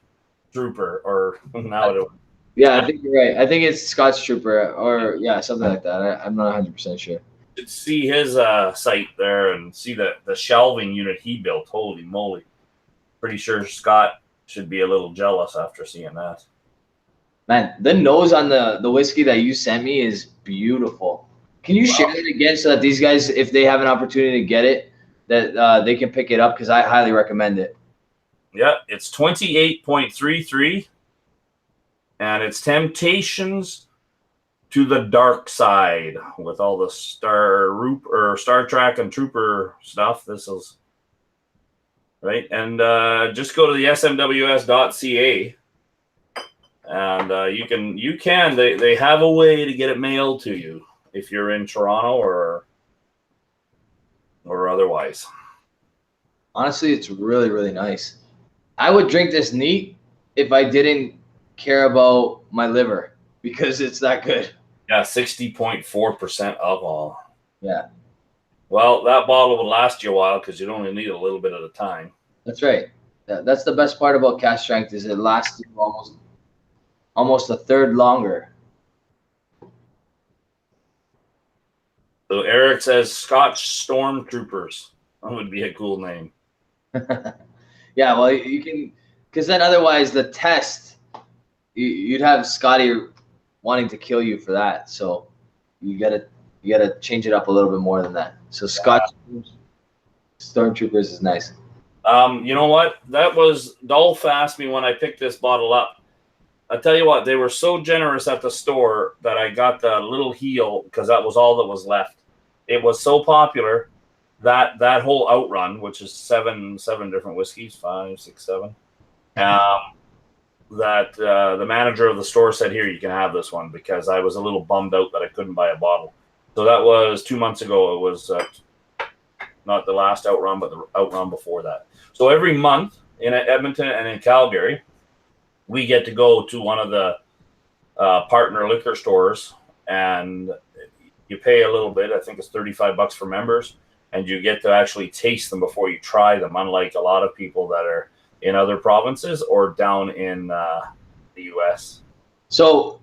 Trooper, or now it. Yeah, I think you're right. I think it's Scotch Trooper, or yeah, something like that. I'm not 100% sure. Should see his site there and see the shelving unit he built. Holy moly. Pretty sure Scott should be a little jealous after seeing that. Man, the nose on the whiskey that you sent me is beautiful. Can you share it again so that these guys, if they have an opportunity to get it, that they can pick it up? Because I highly recommend it. Yeah, it's 28.33, and it's Temptations to the Dark Side with all the Star Trek and Trooper stuff. This is right, and just go to the SMWS.ca, and they have a way to get it mailed to you if you're in Toronto or otherwise. Honestly, it's really, really nice. I would drink this neat if I didn't care about my liver because it's that good. Yeah, 60.4% alcohol. Yeah. Well, that bottle will last you a while because you'd only need a little bit at a time. That's right. That's the best part about cask strength is it lasts you almost a third longer. So Eric says Scotch Stormtroopers. That would be a cool name. Yeah, well, you can, because then otherwise the test, you'd have Scotty wanting to kill you for that. So you gotta change it up a little bit more than that. So Scotch Stormtroopers is nice. You know what? That was Dolph asked me when I picked this bottle up. I tell you what, they were so generous at the store that I got the little heel because that was all that was left. It was so popular that whole outrun, which is seven different whiskeys, 5, 6, 7. That the manager of the store said, "Here, you can have this one," because I was a little bummed out that I couldn't buy a bottle. So that was 2 months ago. It was not the last outrun, but the outrun before that. So every month in Edmonton and in Calgary, we get to go to one of the partner liquor stores, and you pay a little bit. I think it's $35 for members, and you get to actually taste them before you try them, unlike a lot of people that are in other provinces or down in the U.S. So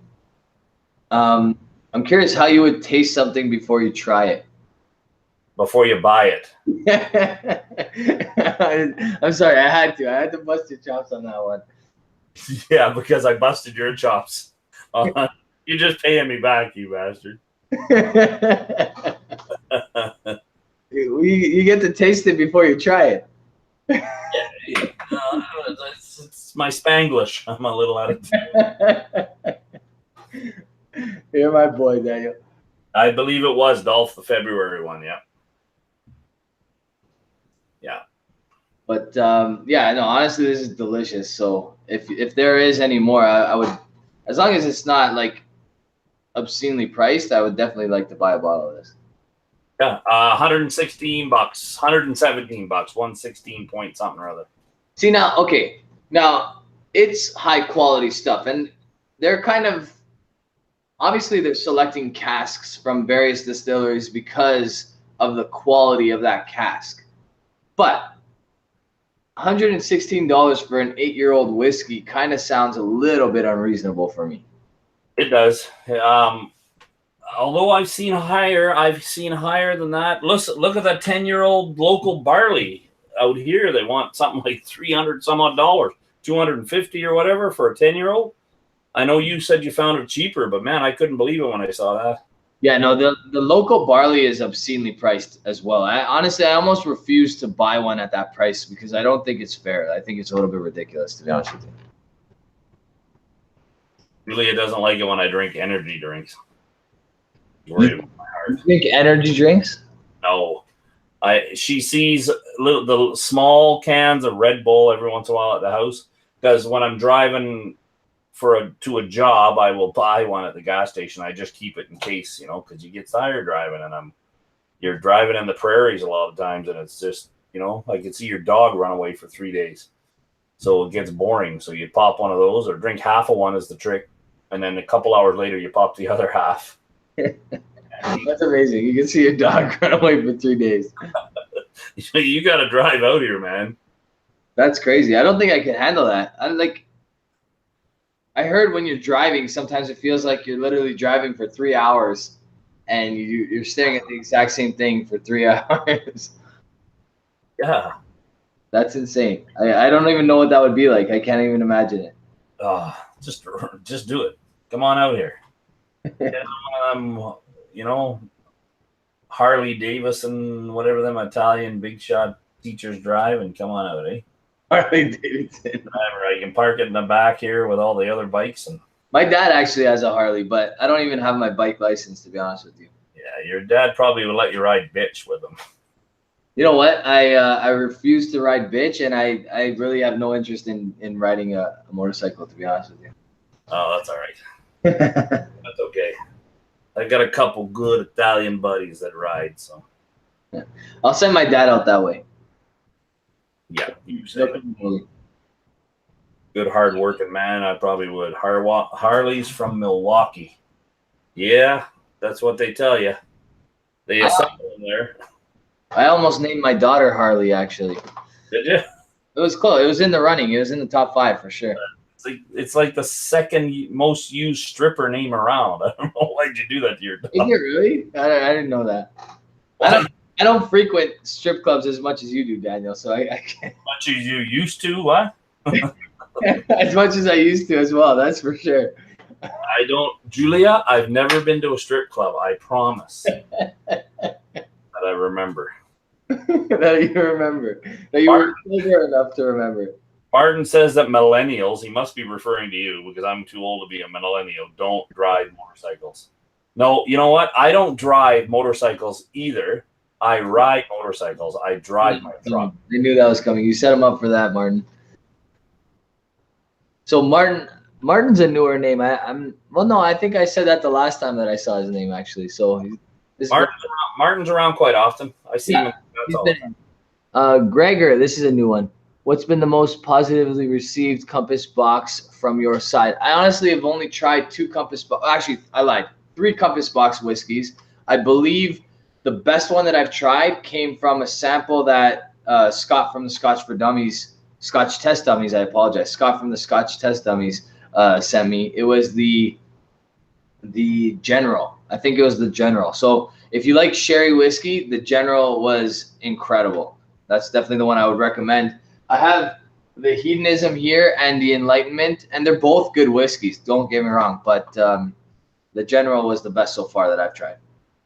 I'm curious how you would taste something before you try it. Before you buy it. I'm sorry, I had to bust your chops on that one. Yeah, because I busted your chops. You're just paying me back, you bastard. You get to taste it before you try it. It's my Spanglish. I'm a little out of time. You're my boy, Daniel. I believe it was Dolph, the February one. Yeah. Yeah. But yeah, no, honestly, this is delicious. So if there is any more, I would, as long as it's not like obscenely priced, I would definitely like to buy a bottle of this. Yeah, $116, $117, 116 point something or other. See now, okay, now it's high quality stuff, and they're kind of obviously they're selecting casks from various distilleries because of the quality of that cask. But $116 for an 8-year-old whiskey kind of sounds a little bit unreasonable for me. It does. Although I've seen higher than that. Look at that 10-year-old local barley out here. They want something like $300 some odd, $250 or whatever for a 10-year-old. I know you said you found it cheaper, but man, I couldn't believe it when I saw that. Yeah, no, the local barley is obscenely priced as well. Honestly, I almost refuse to buy one at that price because I don't think it's fair. I think it's a little bit ridiculous, to be honest with you. Julia doesn't like it when I drink energy drinks. Worried about my heart. You drink energy drinks? No. She sees the small cans of Red Bull every once in a while at the house, because when I'm driving to a job, I will buy one at the gas station. I just keep it in case, because you get tired driving, and you're driving in the prairies a lot of times, and it's just, I could see your dog run away for 3 days. So it gets boring. So you pop one of those, or drink half of one is the trick, and then a couple hours later you pop the other half. That's amazing. You can see your dog run away for 3 days. You got to drive out here, man. That's crazy. I don't think I can handle that. I heard when you're driving, sometimes it feels like you're literally driving for 3 hours, and you're staring at the exact same thing for 3 hours. Yeah. That's insane. I don't even know what that would be like. I can't even imagine it. Just do it. Come on out here. Harley Davidson, whatever them Italian big shot teachers drive, and come on out, eh? Harley Davidson. I can park it in the back here with all the other bikes. And my dad actually has a Harley, but I don't even have my bike license, to be honest with you. Yeah, your dad probably would let you ride bitch with him. You know what? I refuse to ride bitch, and I really have no interest in riding a motorcycle, to be honest with you. Oh, that's all right. That's okay. I got a couple good Italian buddies that ride, so. Yeah. I'll send my dad out that way. Yeah, you said it. Good hard-working man. I probably would. Harley's from Milwaukee. Yeah, that's what they tell you. They assemble them there. I almost named my daughter Harley, actually. Did you? It was close. It was in the running. It was in the top 5 for sure. It's like the second most used stripper name around. I don't know why'd you do that to your dog. Is it really? I didn't know that. I don't frequent strip clubs as much as you do, Daniel. So I can't. As much as you used to, what? As much as I used to as well. That's for sure. I don't, Julia. I've never been to a strip club. I promise. That I remember. That you remember. That you were sober enough to remember. Martin says that millennials, he must be referring to you because I'm too old to be a millennial, don't drive motorcycles. No, you know what? I don't drive motorcycles either. I ride motorcycles. I drive my truck. I knew that was coming. You set him up for that, Martin. So Martin's a newer name. I think I said that the last time that I saw his name, actually. So Martin's around quite often. I see him. Gregor, this is a new one. What's been the most positively received Compass box from your side? I honestly have only tried 2 Compass box. Actually, I lied. 3 Compass box whiskeys. I believe the best one that I've tried came from a sample that Scott from the Scotch Test Dummies. I apologize. Scott from the Scotch Test Dummies sent me. It was the General. I think it was the General. So if you like sherry whiskey, the General was incredible. That's definitely the one I would recommend. I have the Hedonism here and the Enlightenment, and they're both good whiskeys. Don't get me wrong, but the General was the best so far that I've tried.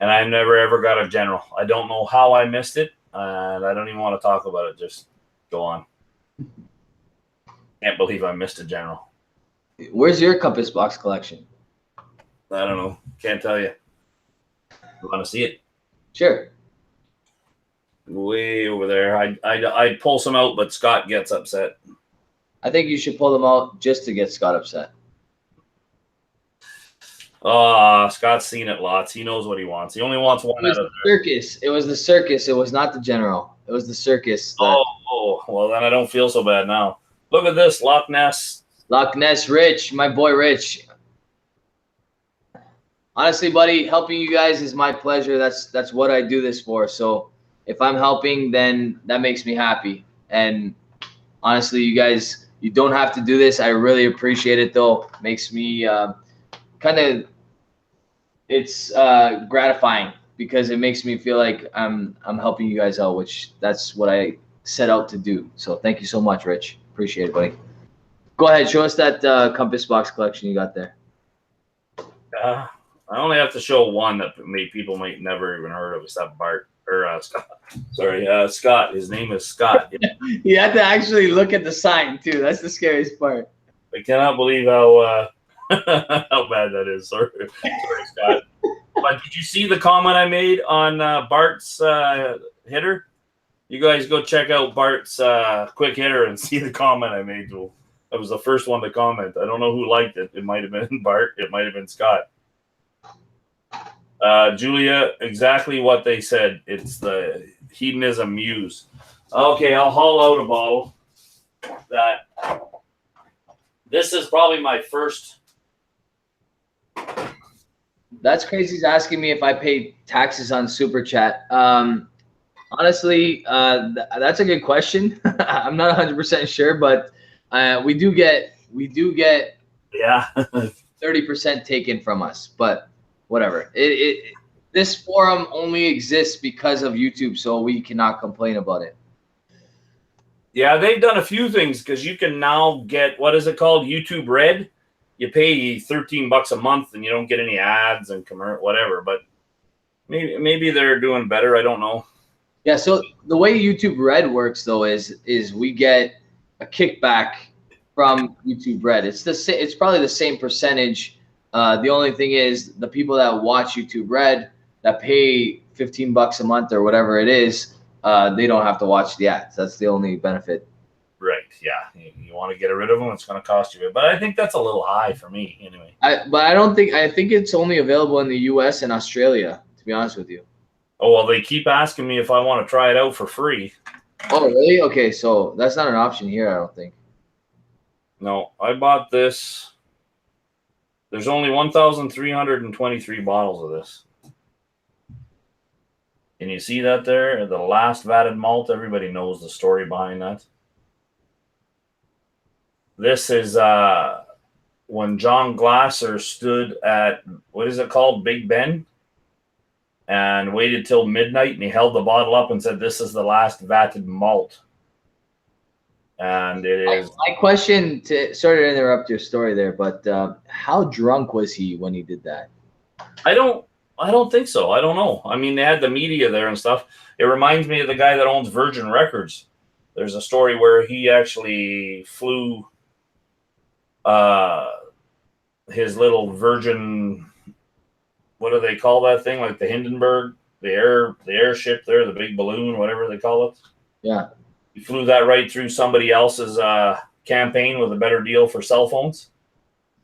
And I've never ever got a General. I don't know how I missed it, and I don't even want to talk about it. Just go on. Can't believe I missed a General. Where's your Compass box collection? I don't know. Can't tell you. You want to see it? Sure. Way over there. I'd pull some out, but Scott gets upset. I think you should pull them out just to get Scott upset. Scott's seen it lots. He knows what he wants. He only wants one out of there. Circus. It was the circus. It was not the General. It was the circus. Oh, well, then I don't feel so bad now. Look at this, Loch Ness. Loch Ness, Rich, my boy Rich. Honestly, buddy, helping you guys is my pleasure. That's what I do this for. So if I'm helping, then that makes me happy. And honestly, you guys, you don't have to do this. I really appreciate it, though. Makes me kind of, it's gratifying because it makes me feel like I'm helping you guys out, which that's what I set out to do. So thank you so much, Rich. Appreciate it, buddy. Go ahead, show us that compass box collection you got there. I only have to show one that people might never even heard of, except Bart or Scott. Sorry, Scott. His name is Scott. You have to actually look at the sign too. That's the scariest part. I cannot believe how how bad that is. Sorry, Scott. But did you see the comment I made on Bart's hitter? You guys go check out Bart's quick hitter and see the comment I made. I was the first one to comment. I don't know who liked it. It might have been Bart. It might have been Scott. Julia, exactly what they said. It's the hedonism muse. Okay, I'll haul out a bottle. This is probably my first. That's crazy. He's asking me if I pay taxes on Super Chat. Honestly, that's a good question. I'm not 100% sure, but we do get Yeah. 30% taken from us, but whatever. This forum only exists because of YouTube, so we cannot complain about it. Yeah, they've done a few things because you can now get, what is it called? YouTube Red. You pay $13 a month and you don't get any ads and whatever, but maybe they're doing better. I don't know. Yeah, so the way YouTube Red works though is we get a kickback from YouTube Red. It's probably the same percentage. The only thing is the people that watch YouTube Red that pay $15 a month or whatever it is, they don't have to watch the ads. That's the only benefit. Right. Yeah. You want to get rid of them, it's going to cost you. But I think that's a little high for me anyway. I think it's only available in the US and Australia, to be honest with you. Oh, well, they keep asking me if I want to try it out for free. Oh, really? Okay, so that's not an option here, I don't think. No, I bought this. There's only 1,323 bottles of this. Can you see that there? The last vatted malt. Everybody knows the story behind that. This is when John Glasser stood at, what is it called, Big Ben, and waited till midnight, and he held the bottle up and said, "This is the last vatted malt." And it is. My question, sorry to interrupt your story there, but how drunk was he when he did that? I don't think so. I don't know. I mean, they had the media there and stuff. It reminds me of the guy that owns Virgin Records. There's a story where he actually flew his little Virgin, what do they call that thing? Like the Hindenburg, the airship there, the big balloon, whatever they call it. Yeah. He flew that right through somebody else's campaign with a better deal for cell phones.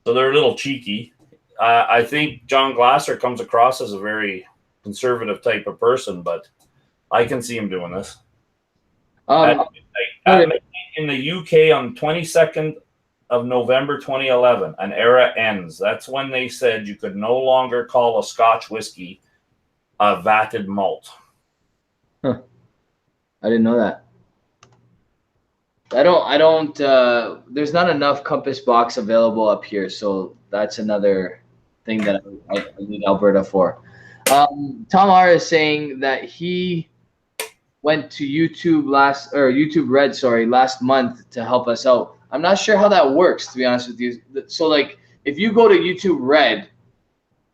So they're a little cheeky. I think John Glasser comes across as a very conservative type of person, but I can see him doing this. In the UK on 22nd of November 2011, an era ends. That's when they said you could no longer call a Scotch whiskey a vatted malt. Huh. I didn't know that. I don't, there's not enough compass box available up here, so that's another thing that I need Alberta for. Tom R is saying that he went to YouTube Red last month to help us out. I'm not sure how that works, to be honest with you. So like if you go to YouTube Red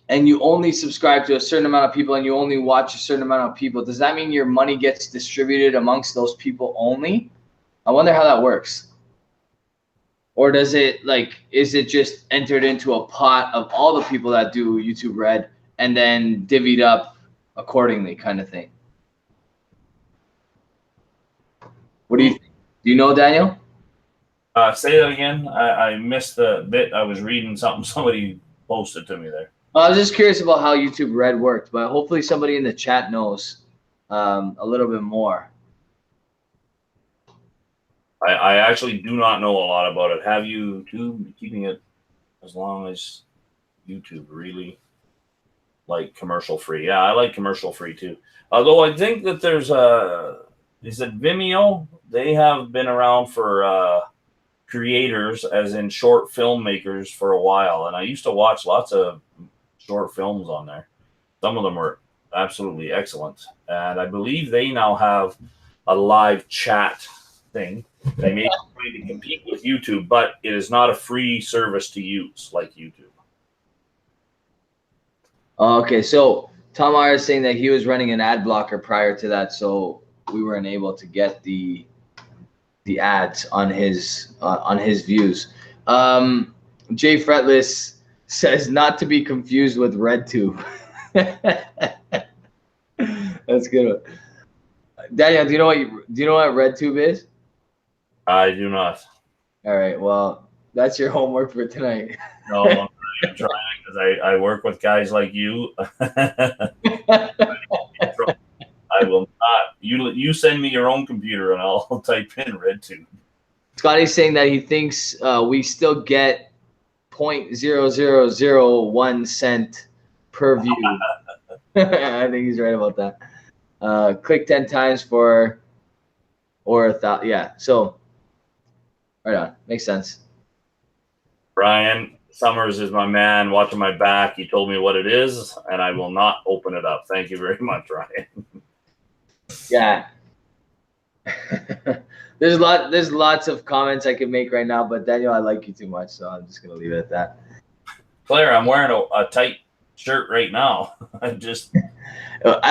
and you only subscribe to a certain amount of people and you only watch a certain amount of people, does that mean your money gets distributed amongst those people only? I wonder how that works. Or does it is it just entered into a pot of all the people that do YouTube Red and then divvied up accordingly kind of thing? What do you think? Do you know, Daniel? Say that again. I missed the bit. I was reading something somebody posted to me there. I was just curious about how YouTube Red worked, but hopefully somebody in the chat knows a little bit more. I actually do not know a lot about it. Have you keeping it as long as YouTube really like commercial free? Yeah, I like commercial free too. Although I think that there's He said Vimeo, they have been around for creators, as in short filmmakers, for a while. And I used to watch lots of short films on there. Some of them were absolutely excellent. And I believe they now have a live chat thing. They may be trying to compete with YouTube, but it is not a free service to use like YouTube. Okay, so Tom R is saying that he was running an ad blocker prior to that, so we weren't able to get the ads on his views. Jay Fretless says not to be confused with RedTube. That's a good one. Daniel, do you know what RedTube is? I do not. All right, well, that's your homework for tonight. No, I'm trying because I work with guys like you. I will not. You send me your own computer and I'll type in RedTube. Scotty's saying that he thinks we still get 0.0001 cent per view. I think he's right about that. Click 10 times or 1,000. Yeah, so right on. Makes sense. Brian Summers is my man, watching my back. He told me what it is, and I will not open it up. Thank you very much, Ryan. Yeah. There's lots of comments I could make right now, but Daniel, I like you too much, so I'm just gonna leave it at that. Claire, I'm wearing a tight shirt right now. I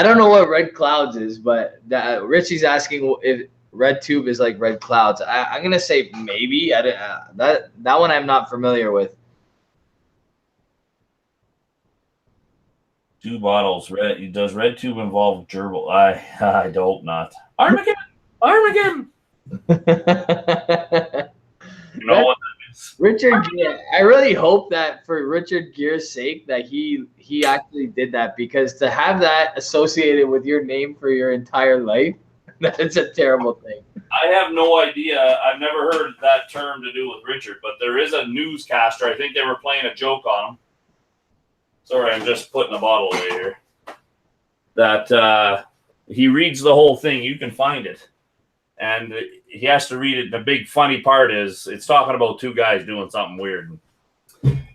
don't know what Red Clouds is, but Richie's asking if RedTube is like Red Clouds. I'm gonna say maybe. That one I'm not familiar with. 2 bottles. Does RedTube involve gerbil? I hope not. Armageddon. You know what that is? Richard Gere. I really hope that for Richard Gere's sake that he actually did that, because to have that associated with your name for your entire life, that's a terrible thing. I have no idea. I've never heard that term to do with Richard, but there is a newscaster. I think they were playing a joke on him. Sorry, I'm just putting a bottle away here. That he reads the whole thing. You can find it. And he has to read it. The big funny part is it's talking about 2 guys doing something weird.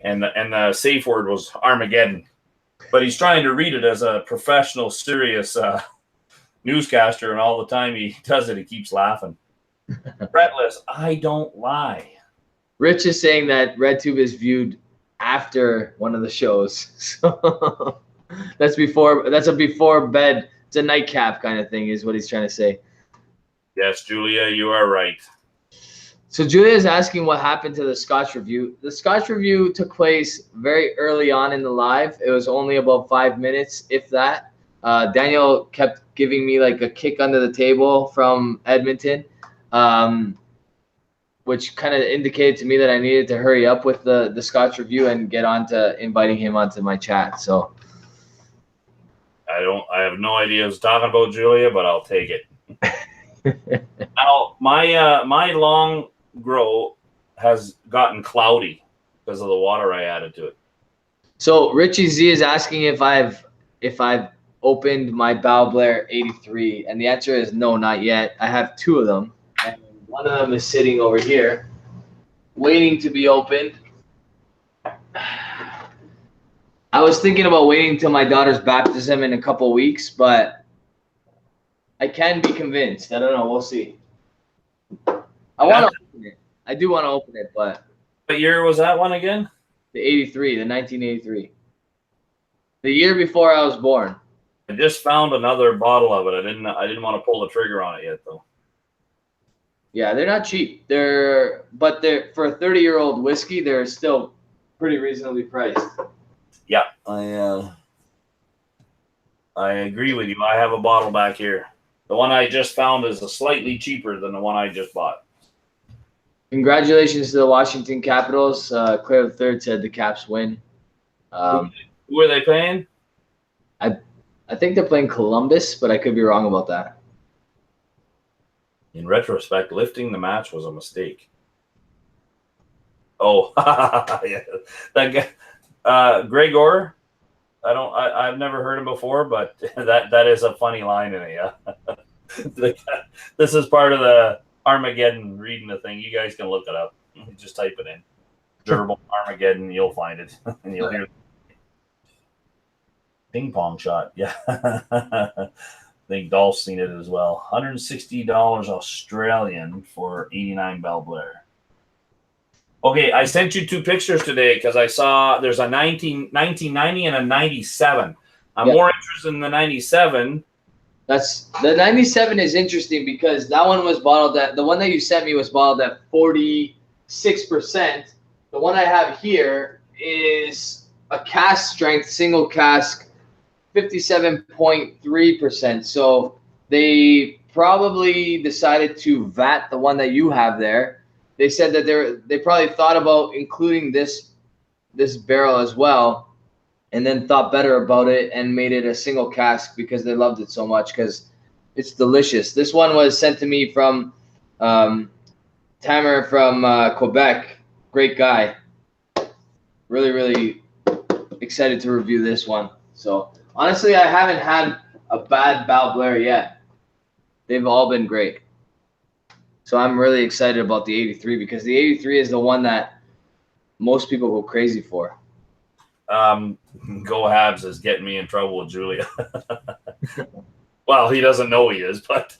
And the safe word was Armageddon. But he's trying to read it as a professional, serious newscaster, and all the time he does it, he keeps laughing. Fretless, I don't lie. Rich is saying that RedTube is viewed after one of the shows. So that's a before bed. It's a nightcap kind of thing is what he's trying to say. Yes, Julia, you are right. So Julia is asking what happened to the Scotch review. The Scotch review took place very early on in the live. It was only about 5 minutes, if that. Daniel kept giving me like a kick under the table from Edmonton, which kind of indicated to me that I needed to hurry up with the Scotch review and get on to inviting him onto my chat. So I have no idea who's talking about, Julia, but I'll take it. Now, my Longrow has gotten cloudy because of the water I added to it. So Richie Z is asking if I've opened my Balblair 83, and the answer is no, not yet. I have 2 of them, and one of them is sitting over here, waiting to be opened. I was thinking about waiting till my daughter's baptism in a couple weeks, but I can be convinced. I don't know. We'll see. I want to open it. I do want to open it, but. What year was that one again? The 1983. The year before I was born. I just found another bottle of it. I didn't want to pull the trigger on it yet, though. Yeah, they're not cheap. They're for a 30-year-old whiskey, they're still pretty reasonably priced. Yeah, I agree with you. I have a bottle back here. The one I just found is slightly cheaper than the one I just bought. Congratulations to the Washington Capitals. Claire III said the Caps win. Who are they playing? I think they're playing Columbus, but I could be wrong about that. In retrospect, lifting the match was a mistake. Oh, yeah, that guy, Gregor. I've never heard him before, but that is a funny line in it. Yeah. This is part of the Armageddon reading the thing. You guys can look it up. Just type it in. Gerbil Armageddon, you'll find it. And you'll hear ping pong shot. Yeah. I think Dolph's seen it as well. $160 Australian for 89 Belblair. Okay, I sent you 2 pictures today because I saw there's a 1990 and a 97. I'm more interested in the 97. That's the 97 is interesting because that one was bottled at, the one that you sent me was bottled at 46%. The one I have here is a cask strength, single cask, 57.3%. So they probably decided to vat the one that you have there. They said that they probably thought about including this barrel as well, and then thought better about it and made it a single cask because they loved it so much because it's delicious. This one was sent to me from Tamer from Quebec. Great guy. Really, really excited to review this one. So honestly, I haven't had a bad Balblair yet. They've all been great. So I'm really excited about the 83 because the 83 is the one that most people go crazy for. Go Habs is getting me in trouble with Julia. Well, he doesn't know he is, but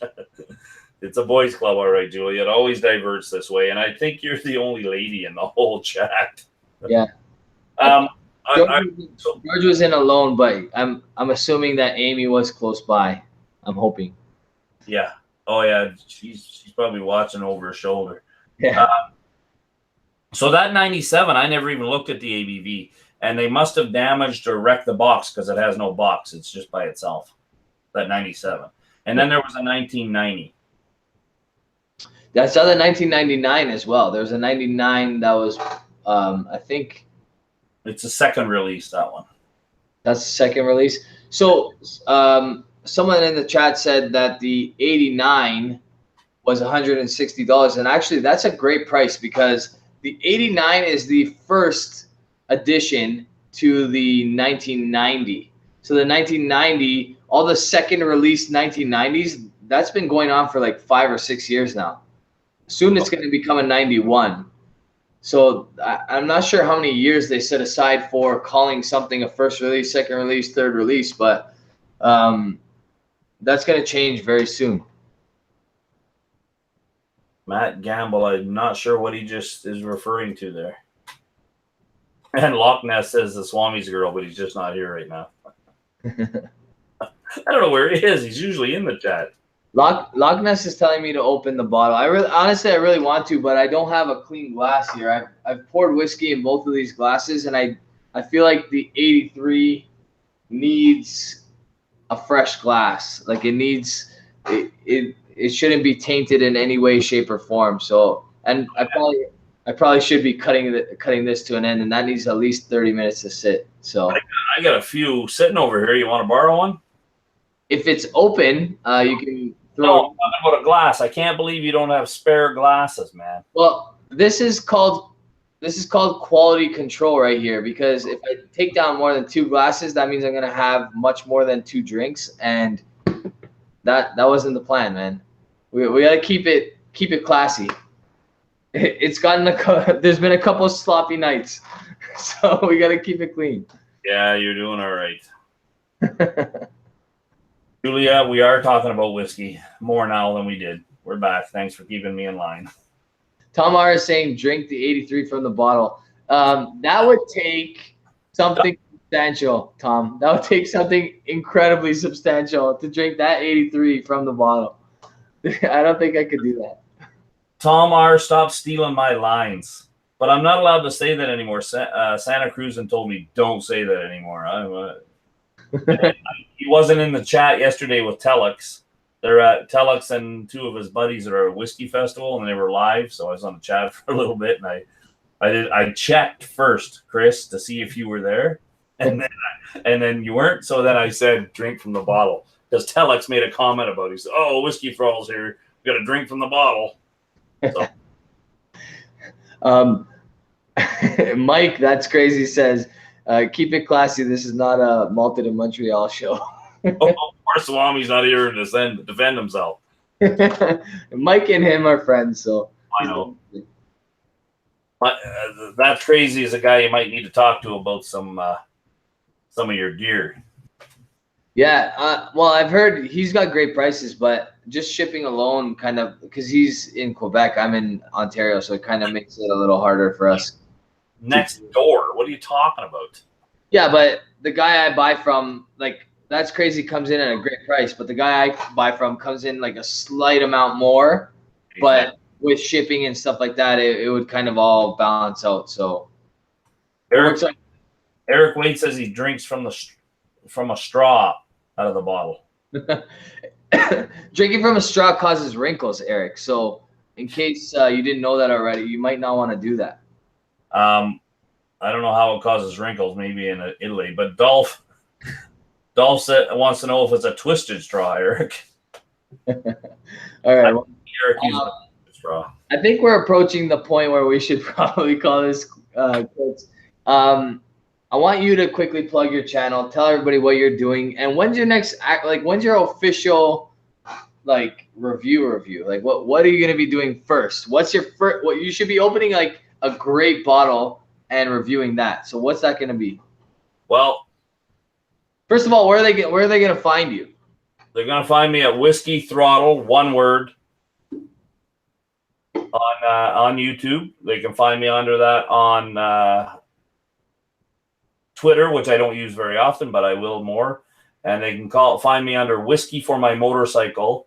it's a boys' club, all right, Julia. It always diverts this way, and I think you're the only lady in the whole chat. Yeah. George was in alone, but I'm assuming that Amy was close by. I'm hoping. Yeah. Oh yeah, she's probably watching over her shoulder. Yeah. So that 97, I never even looked at the ABV, and they must have damaged or wrecked the box because it has no box. It's just by itself. That 97, and then there was a 1990. That's other 1999 as well. There's a 99 that was, I think. It's a second release, that one. That's the second release. So someone in the chat said that the 89 was $160. And actually, that's a great price because the 89 is the first addition to the 1990. So the 1990, all the second release 1990s, that's been going on for like 5 or 6 years now. Soon it's going to become a 91. So I'm not sure how many years they set aside for calling something a first release, second release, third release, but that's going to change very soon. Matt Gamble, I'm not sure what he just is referring to there. And Loch Ness says the Swami's girl, but he's just not here right now. I don't know where he is. He's usually in the chat. Loch Ness is telling me to open the bottle. I really want to, but I don't have a clean glass here. I've poured whiskey in both of these glasses, and I feel like the 83 needs a fresh glass. Like it shouldn't be tainted in any way, shape, or form. So, and I probably should be cutting this to an end, and that needs at least 30 minutes to sit. So I got a few sitting over here. You want to borrow one? If it's open, you can throw. No, I'm talking about a glass. I can't believe you don't have spare glasses, man. Well, this is called quality control right here, because if I take down more than 2 glasses, that means I'm gonna have much more than 2 drinks, and that wasn't the plan, man. We gotta keep it classy. It's gotten there's been a couple of sloppy nights, so we gotta keep it clean. Yeah, you're doing all right. Julia, we are talking about whiskey more now than we did. We're back. Thanks for keeping me in line. Tom R is saying drink the 83 from the bottle. That would take something substantial, Tom. That would take something incredibly substantial to drink that 83 from the bottle. I don't think I could do that. Tom R, stop stealing my lines. But I'm not allowed to say that anymore. Santa Cruz told me don't say that anymore. He wasn't in the chat yesterday with Telex. They're at Telex and 2 of his buddies are at a whiskey festival, and they were live. So I was on the chat for a little bit, and I checked first, Chris, to see if you were there, and then you weren't. So then I said drink from the bottle because Telex made a comment about it. He said, "Oh, Whiskey Throttle's here. We got to drink from the bottle." So. Mike, that's crazy, says, keep it classy. This is not a Malted in Montreal show. Of course Swami's not here to defend himself. Mike and him are friends, so I know. But that crazy is a guy you might need to talk to about some of your gear. Yeah, well, I've heard he's got great prices, but just shipping alone kind of, because he's in Quebec, I'm in Ontario, so it kind of makes it a little harder for us. Next door. What are you talking about? Yeah, but the guy I buy from, like, that's crazy, comes in at a great price, but the guy I buy from comes in like a slight amount more, but with shipping and stuff like that, it would kind of all balance out. So Eric Wade says he drinks from a straw out of the bottle. Drinking from a straw causes wrinkles, Eric. So in case you didn't know that already, you might not want to do that. I don't know how it causes wrinkles, maybe in Italy, but Dolph wants to know if it's a twisted straw, Eric. All right. Eric uses a straw. I think we're approaching the point where we should probably call this quotes. I want you to quickly plug your channel, tell everybody what you're doing, and when's your next when's your official review? Like what are you gonna be doing first? What's your first? What you should be opening like a great bottle and reviewing that. So what's that gonna be? Well, first of all, where are they gonna find you? They're gonna find me at WhiskyThrottle, one word, on YouTube. They can find me under that on Twitter, which I don't use very often, but I will more. And they can find me under Whiskey for My Motorcycle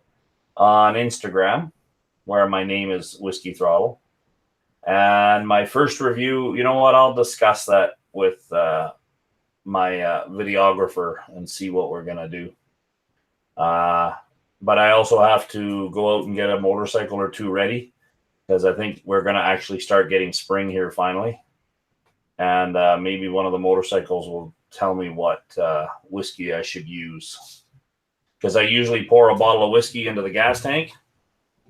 on Instagram, where my name is WhiskyThrottle. And my first review, you know what? I'll discuss that with my videographer and see what we're gonna do. But I also have to go out and get a motorcycle or two ready, because I think we're gonna actually start getting spring here finally. And maybe one of the motorcycles will tell me what whiskey I should use, because I usually pour a bottle of whiskey into the gas tank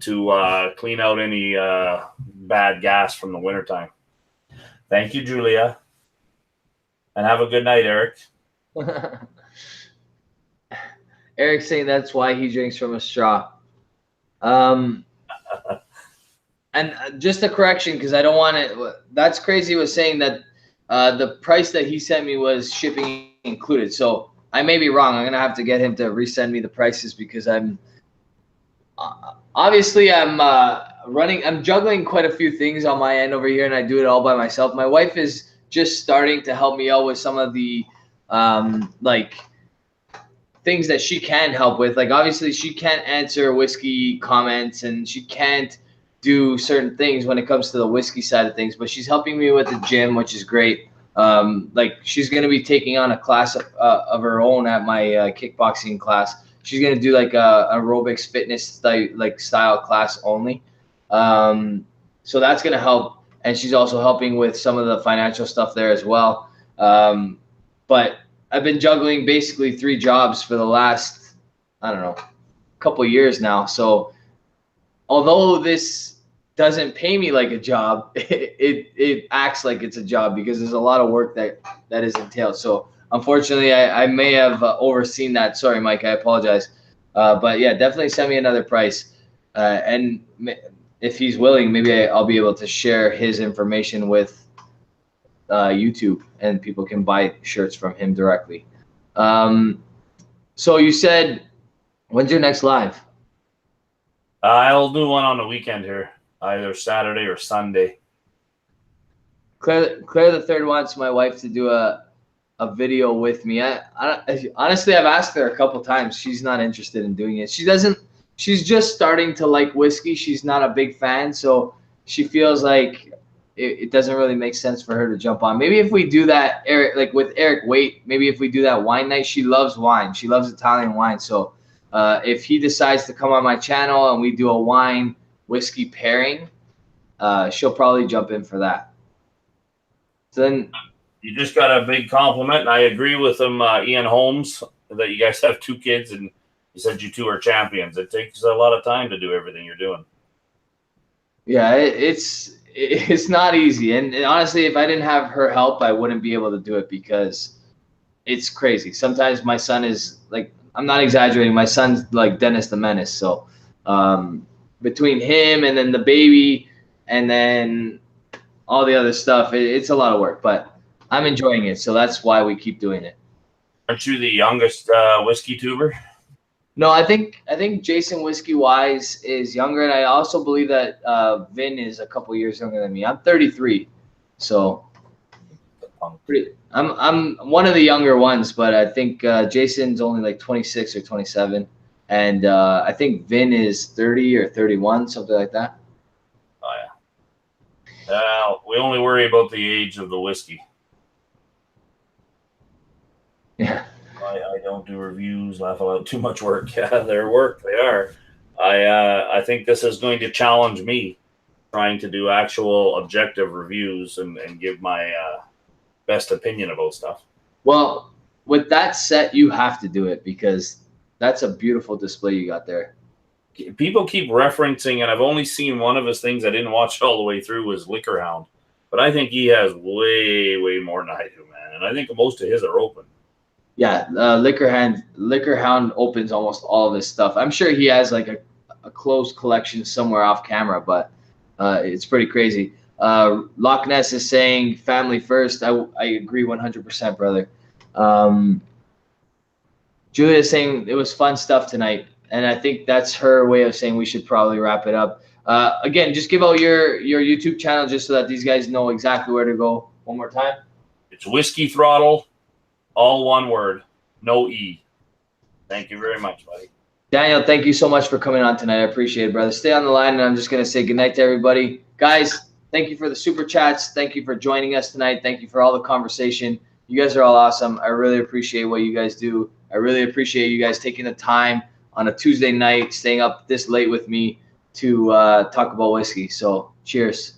to clean out any bad gas from the wintertime. Thank you, Julia. And have a good night, Eric. Eric's saying that's why he drinks from a straw. And just a correction, because I don't want it. That's crazy. Was saying that the price that he sent me was shipping included. So I may be wrong. I'm gonna have to get him to resend me the prices, because I'm obviously I'm juggling quite a few things on my end over here, and I do it all by myself. My wife is just starting to help me out with some of the things that she can help with. Like, obviously she can't answer whiskey comments, and she can't do certain things when it comes to the whiskey side of things, but she's helping me with the gym, which is great. She's going to be taking on a class of her own at my kickboxing class. She's going to do like a aerobics fitness style class only. So that's going to help. And she's also helping with some of the financial stuff there as well. But I've been juggling basically 3 jobs for the last, I don't know, couple years now. So although this doesn't pay me like a job, it acts like it's a job, because there's a lot of work that is entailed. So unfortunately, I may have overseen that. Sorry, Mike, I apologize. But yeah, definitely send me another price. And if he's willing, maybe I'll be able to share his information with YouTube, and people can buy shirts from him directly. So you said, when's your next live? I'll do one on the weekend here, either Saturday or Sunday. Claire the Third wants my wife to do a video with me. Honestly, I've asked her a couple times. She's not interested in doing it. She's just starting to like whiskey. She's not a big fan, so she feels like it doesn't really make sense for her to jump on. Maybe if we do that, Eric, with Eric Waite, maybe if we do that wine night. She loves wine. She loves Italian wine. So if he decides to come on my channel and we do a wine whiskey pairing, she'll probably jump in for that. So then, you just got a big compliment, and I agree with him, Ian Holmes, that you guys have 2 kids, and you said you 2 are champions. It takes a lot of time to do everything you're doing. Yeah, it's not easy, and honestly, if I didn't have her help, I wouldn't be able to do it, because it's crazy. Sometimes my son is like, I'm not exaggerating. My son's like Dennis the Menace. So between him and then the baby and then all the other stuff, it's a lot of work. But I'm enjoying it, so that's why we keep doing it. Aren't you the youngest whiskey tuber? No, I think Jason Whiskey Wise is younger, and I also believe that Vin is a couple years younger than me. I'm 33, so I'm one of the younger ones, but I think Jason's only like 26 or 27, and I think Vin is 30 or 31, something like that. Oh yeah. We only worry about the age of the whiskey. Yeah. I don't do reviews, laugh about too much work. Yeah, they're work. They are. I think this is going to challenge me trying to do actual objective reviews and give my best opinion about stuff. Well, with that set, you have to do it because that's a beautiful display you got there. People keep referencing, and I've only seen one of his things. I didn't watch it all the way through. Was Liquor Hound, but I think he has way more than I do, man. And I think most of his are open. Yeah, Liquor Hound opens almost all of his stuff. I'm sure he has like a closed collection somewhere off camera, but it's pretty crazy. Loch Ness is saying family first. I agree 100%, brother. Julia is saying it was fun stuff tonight, and I think that's her way of saying we should probably wrap it up. Again, just give out your YouTube channel just so that these guys know exactly where to go one more time. It's WhiskyThrottle. All one word, no E. Thank you very much, buddy. Daniel, thank you so much for coming on tonight. I appreciate it, brother. Stay on the line, and I'm just going to say goodnight to everybody. Guys, thank you for the super chats. Thank you for joining us tonight. Thank you for all the conversation. You guys are all awesome. I really appreciate what you guys do. I really appreciate you guys taking the time on a Tuesday night, staying up this late with me to talk about whiskey. So cheers.